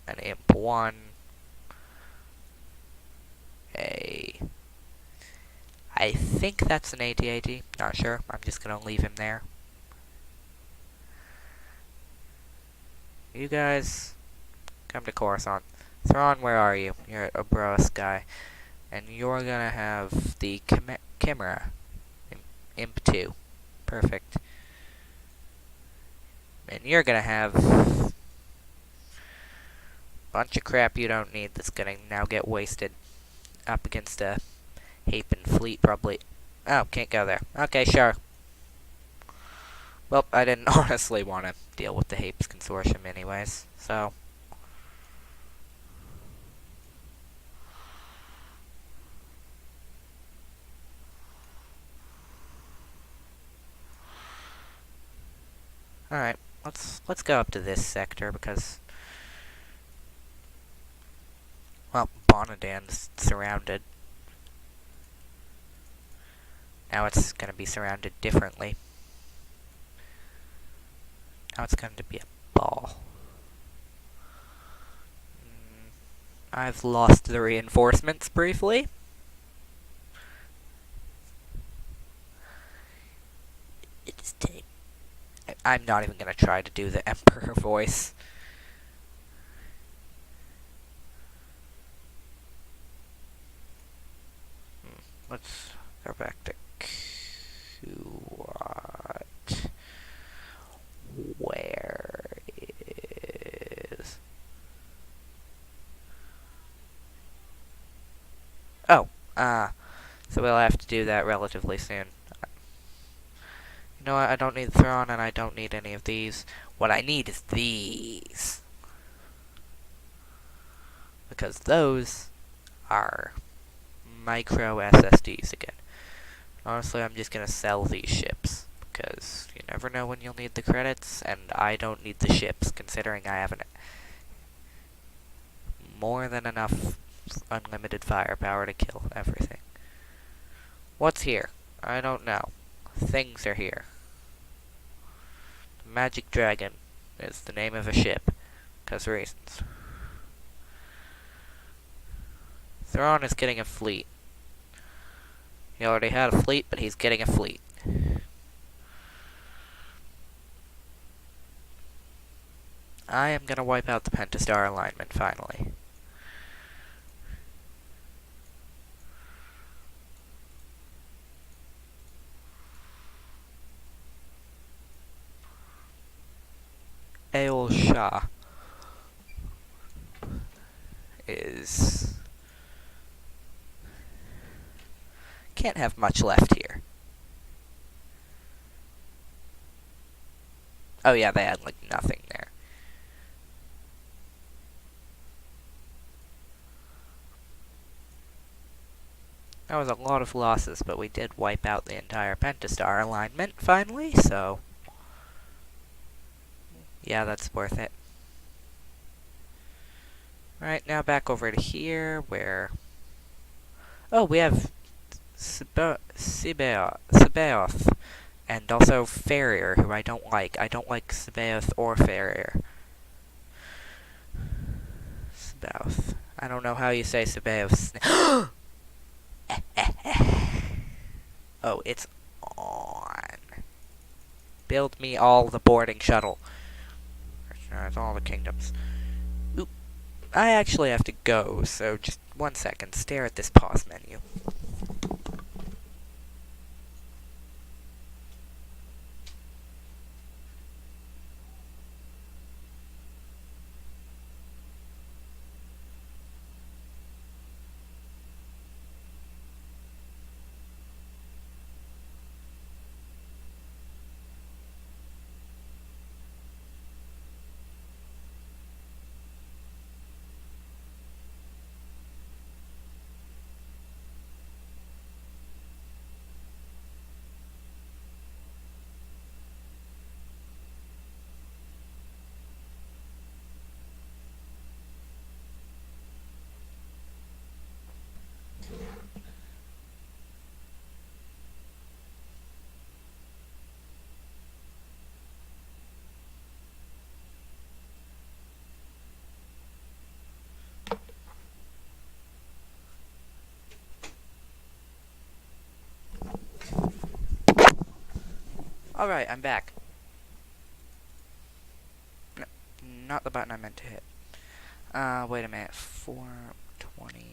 an Imp 1, I think that's an AT-AT, not sure, I'm just gonna leave him there. You guys, come to Coruscant. Thrawn, where are you? You're at Obroa Sky. And you're gonna have the Chimera. Imp 2. Perfect. And you're gonna have a bunch of crap you don't need that's gonna now get wasted up against a Hapen fleet, probably. Oh, can't go there. Okay, sure. Well, I didn't honestly want to deal with the Hapes Consortium anyways, so... Alright, let's go up to this sector, because... Well, Bonadan's surrounded. Now it's going to be surrounded differently. Now it's going to be a ball. I've lost the reinforcements briefly. I'm not even going to try to do the Emperor voice. Let's go back to Kuwait. Where is... Oh, so we'll have to do that relatively soon. You know what, I don't need Thrawn and I don't need any of these. What I need is these. Because those are micro SSDs again. Honestly, I'm just gonna sell these ships. Because you never know when you'll need the credits, and I don't need the ships, considering I have more than enough unlimited firepower to kill everything. What's here? I don't know. Things are here. The Magic Dragon is the name of a ship, because reasons. Thrawn is getting a fleet. He already had a fleet, but he's getting a fleet. I am gonna wipe out the Pentastar alignment, finally. Aol Shah is... Can't have much left here. Oh yeah, they had, like, nothing there. That was a lot of losses, but we did wipe out the entire Pentastar alignment, finally, so... yeah, that's worth it. Alright, now back over to here, where... oh, we have Sabaoth, and also Farrier, who I don't like. I don't like Sabaoth or Farrier. Sabaoth. I don't know how you say Sabaoth. Oh, it's on. Build me all the boarding shuttle. It's all the kingdoms. Oop. I actually have to go, so just 1 second. Stare at this pause menu. Alright, I'm back. No, not the button I meant to hit. Wait a minute. 420.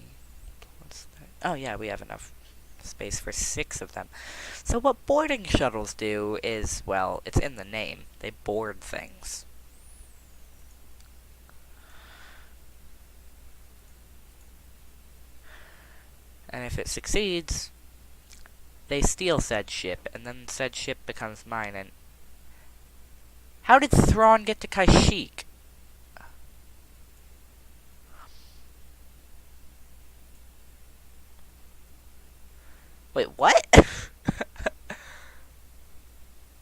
What's that? Oh, yeah, we have enough space for 6 of them. So what boarding shuttles do is, well, it's in the name. They board things. And if it succeeds, they steal said ship, and then said ship becomes mine, and... how did Thrawn get to Kashyyyk? Wait, what?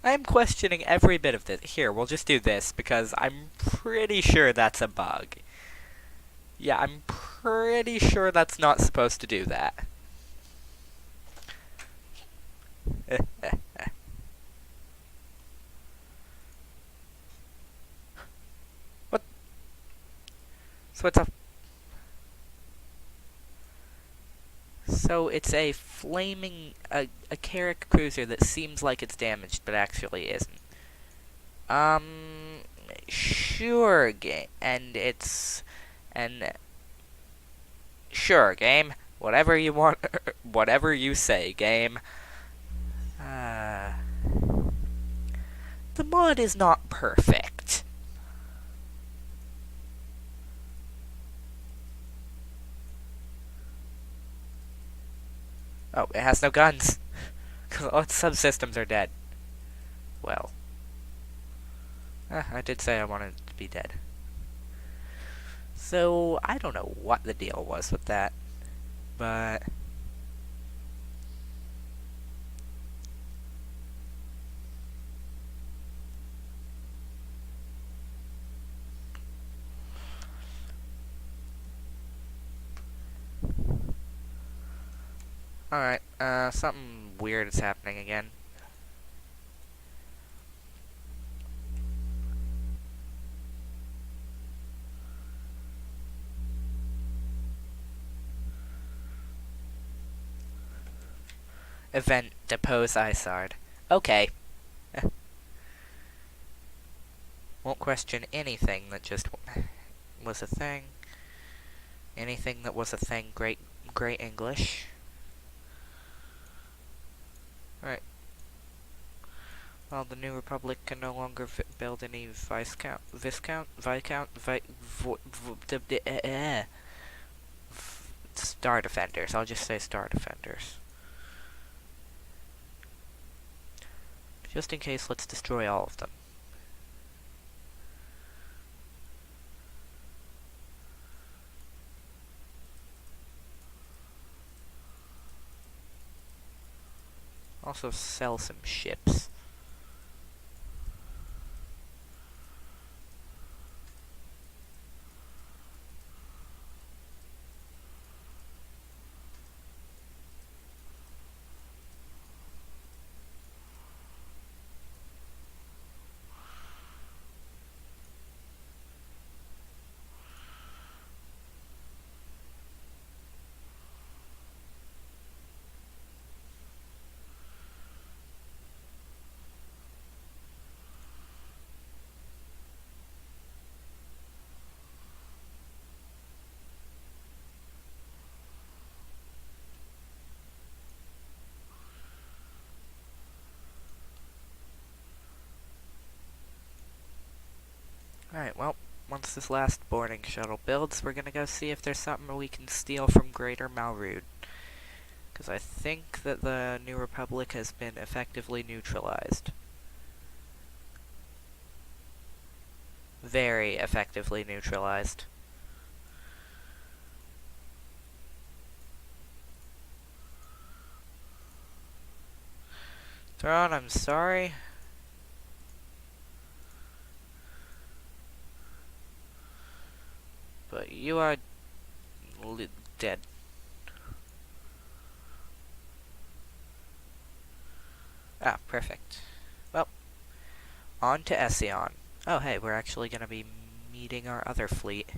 I am questioning every bit of this. Here, we'll just do this, because I'm pretty sure that's a bug. Yeah, I'm pretty sure that's not supposed to do that. What? So it's a... so it's a flaming... a Carrack cruiser that seems like it's damaged, but actually isn't. Sure, game. And it's... and... sure, game. Whatever you want... whatever you say, game. The mod is not perfect. Oh, it has no guns. Because all its subsystems are dead. Well. I did say I wanted it to be dead. So, I don't know what the deal was with that. But... alright, something weird is happening again. Event depose Isard. Okay. Won't question anything that just was a thing. Anything that was a thing, great English. Alright. Well, the New Republic can no longer build any Viscount, Star Defenders. I'll just say Star Defenders. Just in case, let's destroy all of them. also sell some ships. Alright, well, once this last boarding shuttle builds, we're gonna go see if there's something we can steal from Greater Malrude. Because I think that the New Republic has been effectively neutralized. Very effectively neutralized. Thrawn, I'm sorry. But you are dead. Ah, perfect. Well, on to Ession. Oh, hey, we're actually going to be meeting our other fleet.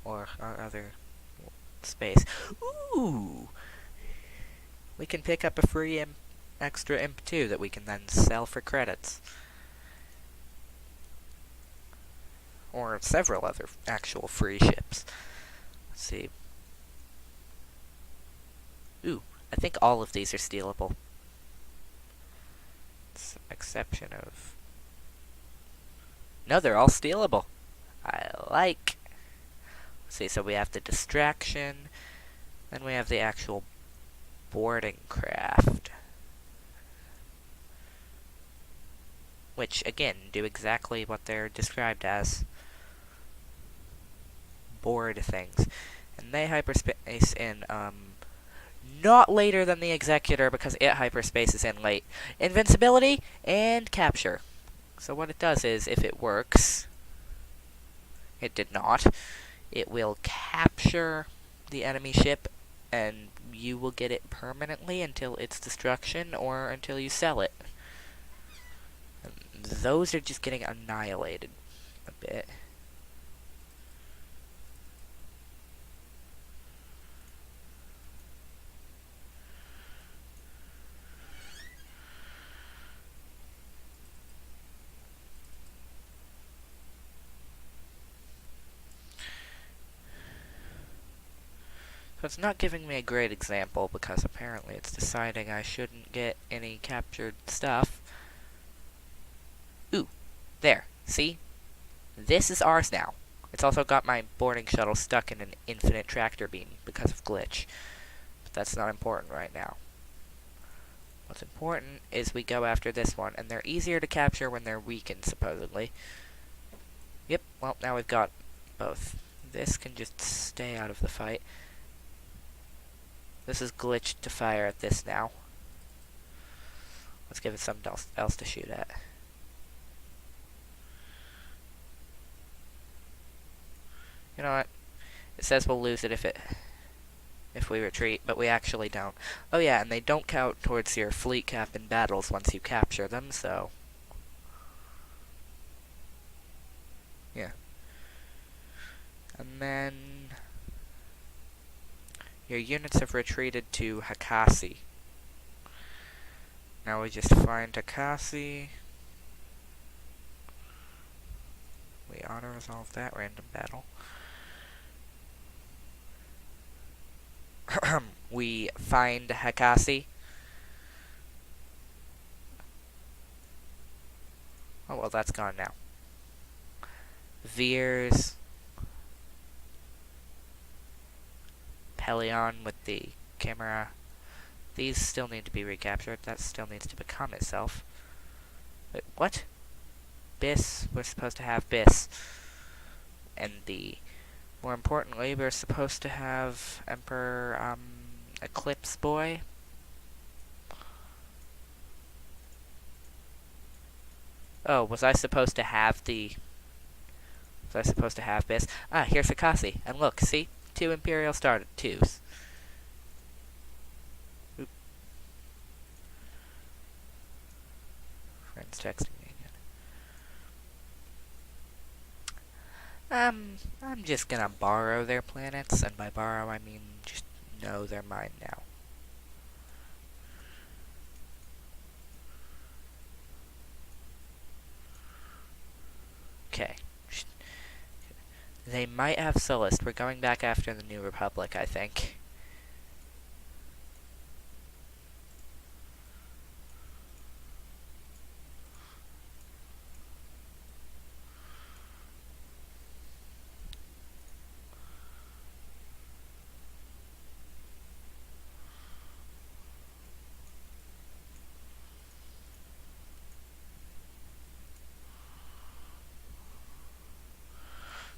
Or our other space. Ooh! We can pick up a free extra imp too that we can then sell for credits. Or several other actual free ships. Let's see. Ooh, I think all of these are stealable. With the exception of... No, they're all stealable. I like. Let's see, so we have the distraction. Then we have the actual boarding craft. Which, again, do exactly what they're described as. Board things. And they hyperspace in, not later than the Executor, because it hyperspaces in late. Invincibility and capture. So what it does is, if it works, it did not, it will capture the enemy ship, and you will get it permanently until its destruction, or until you sell it. And those are just getting annihilated a bit. So it's not giving me a great example, because apparently it's deciding I shouldn't get any captured stuff. Ooh, there, see? This is ours now. It's also got my boarding shuttle stuck in an infinite tractor beam because of glitch. But that's not important right now. What's important is we go after this one, and they're easier to capture when they're weakened, supposedly. Yep, well, now we've got both. This can just stay out of the fight. This is glitched to fire at this now. Let's give it something else to shoot at. You know what? It says we'll lose it if we retreat, but we actually don't. Oh yeah, and they don't count towards your fleet cap in battles once you capture them, so... yeah. And then... your units have retreated to Hakasi. Now we just find Hakasi. We auto-resolve that random battle. We find Hakasi. Oh, well, that's gone now. Veers. Pelion with the camera. These still need to be recaptured. That still needs to become itself. Wait, what? Biss. We're supposed to have Biss. And more importantly, we're supposed to have Emperor, Eclipse Boy. Oh, was I supposed to have the... Was I supposed to have this? Ah, here's Akasi. And look, see? 2 Imperial Star 2s. Oop. Friends texting me again. I'm just gonna borrow their planets, and by borrow I mean just know they're mine now. Okay. They might have Sullust. We're going back after the New Republic, I think.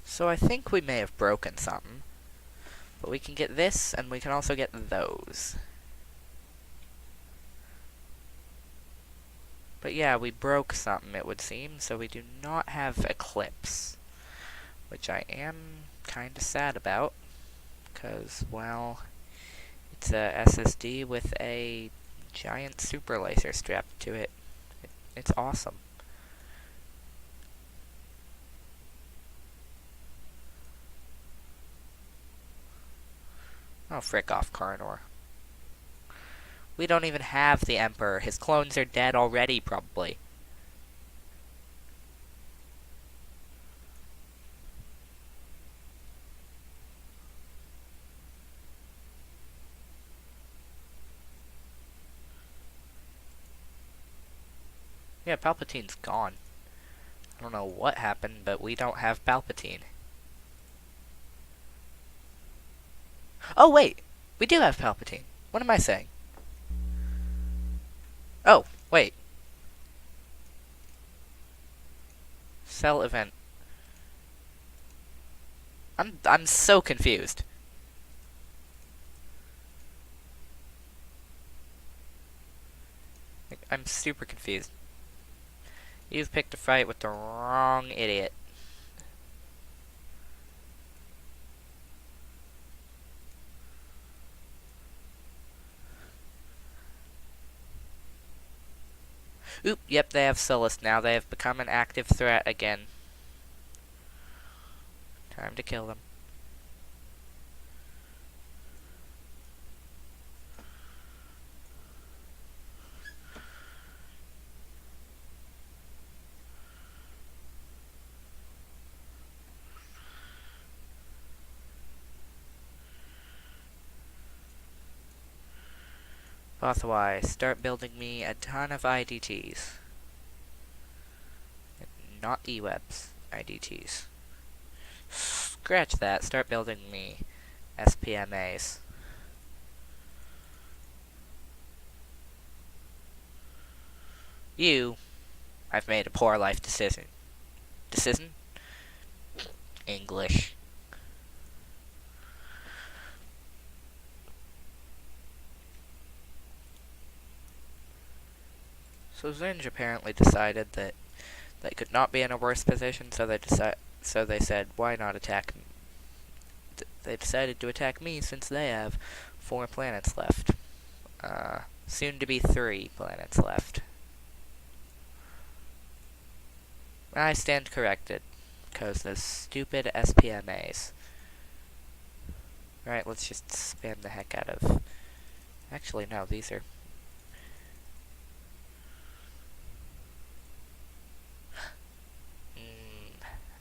So I think we may have broken something. But we can get this, and we can also get those. But yeah, we broke something, it would seem, so we do not have Eclipse. Which I am kinda sad about. Because, well, it's a SSD with a giant super laser strapped to it. It's awesome. Oh, frick off, Carnor. We don't even have the Emperor. His clones are dead already, probably. Yeah, Palpatine's gone. I don't know what happened, but we don't have Palpatine. Oh, wait! We do have Palpatine. What am I saying? Oh, wait. Cell event. I'm so confused. I'm super confused. You've picked a fight with the wrong idiot. Oop, yep, they have Sullust now. They have become an active threat again. Time to kill them. Bothawai, start building me a ton of IDTs. Not E-Webs, IDTs. Scratch that, start building me SPMAs. I've made a poor life decision. Decision? English. So Zinj apparently decided that they could not be in a worse position, so they said, why not attack me? They decided to attack me since they have 4 planets left. Soon to be 3 planets left. I stand corrected, because those stupid SPMAs. Right, let's just spam the heck out of... Actually, no, these are...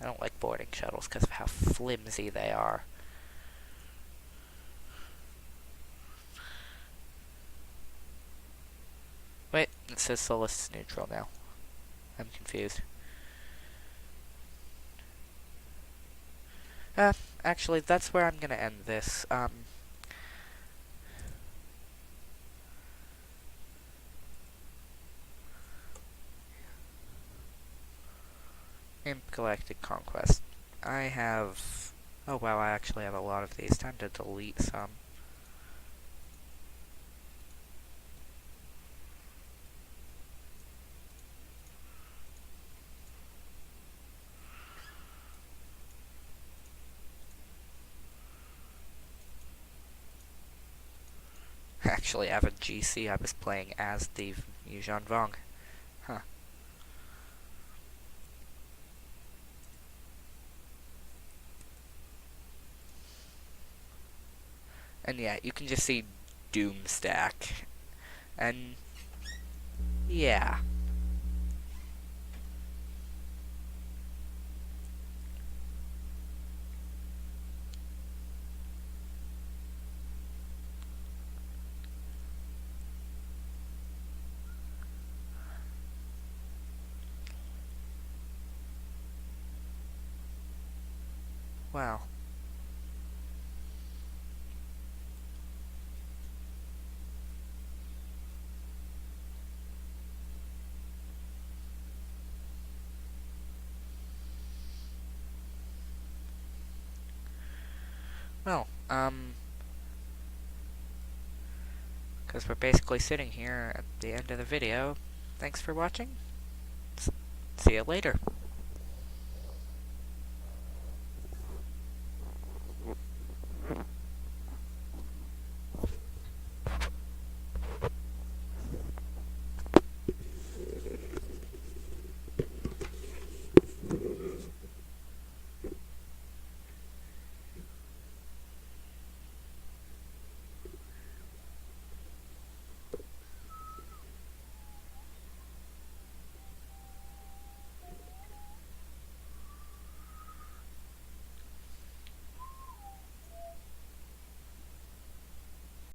I don't like boarding shuttles because of how flimsy they are. Wait, it says Sullust is neutral now. I'm confused. Actually, that's where I'm gonna end this. Imp Galactic Conquest. I have... Oh wow, I actually have a lot of these. Time to delete some. actually have a GC. I was playing as the Yuuzhan Vong. Huh. And yeah, you can just see Doomstack. And yeah. Wow. Well, because we're basically sitting here at the end of the video. Thanks for watching. See you later.